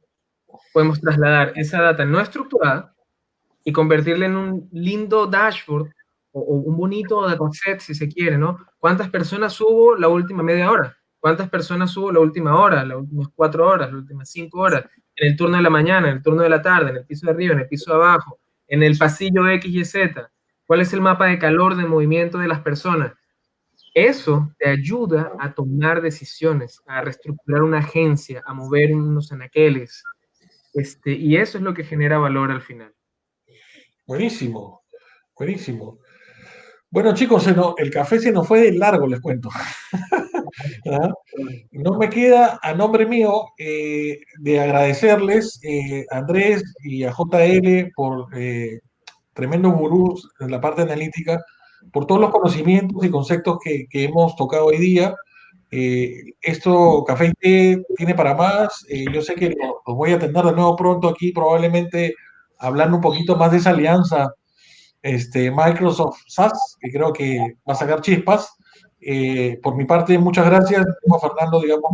podemos trasladar esa data no estructurada y convertirla en un lindo dashboard o un bonito dataset, si se quiere, ¿no? ¿Cuántas personas hubo la última media hora? ¿Cuántas personas hubo la última hora, las últimas 4 horas, las últimas 5 horas? En el turno de la mañana, en el turno de la tarde, en el piso de arriba, en el piso de abajo, en el pasillo X, Y, Z. ¿Cuál es el mapa de calor, de movimiento de las personas? Eso te ayuda a tomar decisiones, a reestructurar una agencia, a mover unos anaqueles. Y eso es lo que genera valor al final. Buenísimo, buenísimo. Bueno, chicos, el café se nos fue de largo, les cuento. ¿Ah? No me queda, a nombre mío, de agradecerles a Andrés y a JL por tremendos gurús en la parte analítica, por todos los conocimientos y conceptos que hemos tocado hoy día. Esto, Café y Té, tiene para más. Yo sé que los voy a atender de nuevo pronto aquí, probablemente hablando un poquito más de esa alianza Microsoft SaaS, que creo que va a sacar chispas. Por mi parte, muchas gracias. Tengo a Fernando, digamos,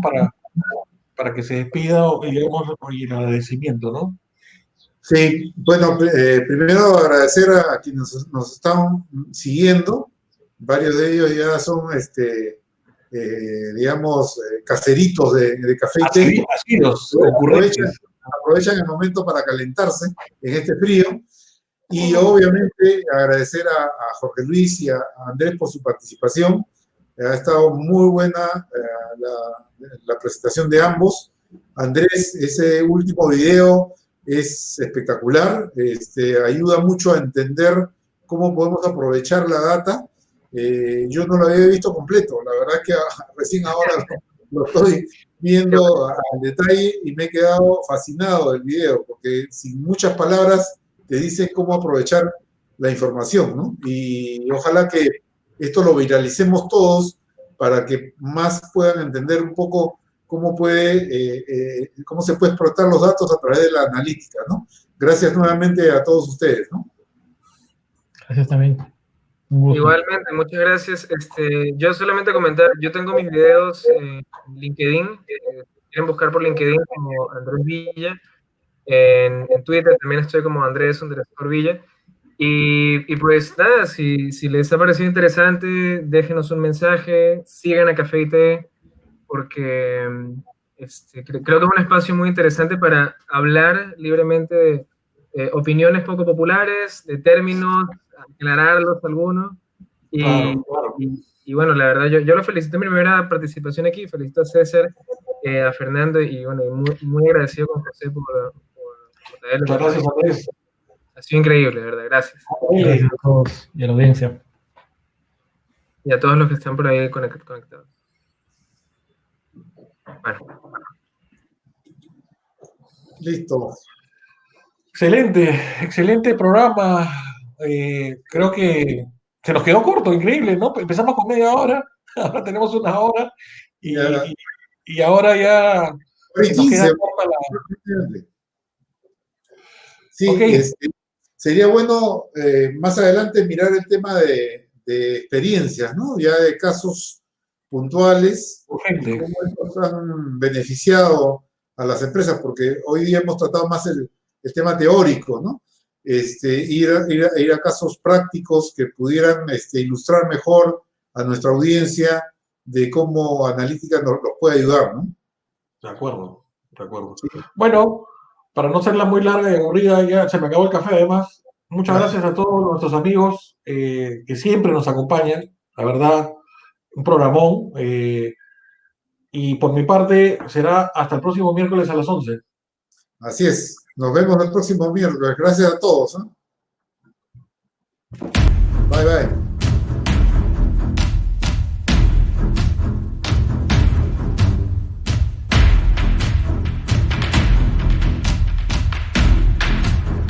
para que se despida y digamos, y el agradecimiento, ¿no? Sí, bueno, primero agradecer a quienes nos están siguiendo. Varios de ellos ya son, digamos, caseritos de café y té. Así los ocurrentes. Aprovechan el momento para calentarse en este frío. Y obviamente agradecer a Jorge Luis y a Andrés por su participación. Ha estado muy buena la presentación de ambos. Andrés, ese último video es espectacular, ayuda mucho a entender cómo podemos aprovechar la data. Yo no lo había visto completo, la verdad que recién ahora lo estoy viendo al detalle y me he quedado fascinado del video, porque sin muchas palabras te dice cómo aprovechar la información, ¿no? Y ojalá que esto lo viralicemos todos para que más puedan entender un poco cómo se puede explotar los datos a través de la analítica, ¿no? Gracias nuevamente a todos ustedes, ¿no? Gracias también. Igualmente, muchas gracias. Yo solamente comentar, yo tengo mis videos en LinkedIn, quieren buscar por LinkedIn como Andrés Villa, en Twitter también estoy como Andrés_Villa, y pues nada, si les ha parecido interesante, déjenos un mensaje, sigan a Café y Té, porque creo que es un espacio muy interesante para hablar libremente de opiniones poco populares, de términos, aclararlos algunos. Claro, claro. Y bueno, la verdad, yo lo felicito en mi primera participación aquí, felicito a César, a Fernando, y bueno, y muy agradecido con José por traerlo. Muchas gracias, Andrés. Ha sido increíble, de verdad, gracias. Gracias a todos y a la audiencia. Y a todos los que están por ahí conectados. Bueno. Listo. Excelente, excelente programa. Creo que se nos quedó corto, increíble, ¿no? Empezamos con media hora, ahora tenemos una hora y ahora ya nos queda corta la... Sí, okay. Sería bueno más adelante mirar el tema de experiencias, ¿no? Ya de casos puntuales y cómo estos han beneficiado a las empresas, porque hoy día hemos tratado más el tema teórico, ¿no? Ir a casos prácticos que pudieran ilustrar mejor a nuestra audiencia de cómo analítica nos puede ayudar, ¿no? De acuerdo, de acuerdo. Sí. Bueno, para no serla muy larga y aburrida, ya se me acabó el café además. Muchas gracias a todos nuestros amigos que siempre nos acompañan, la verdad, un programón. Y por mi parte será hasta el próximo miércoles a las 11. Así es, nos vemos el próximo miércoles. Gracias a todos. ¿Eh? Bye, bye.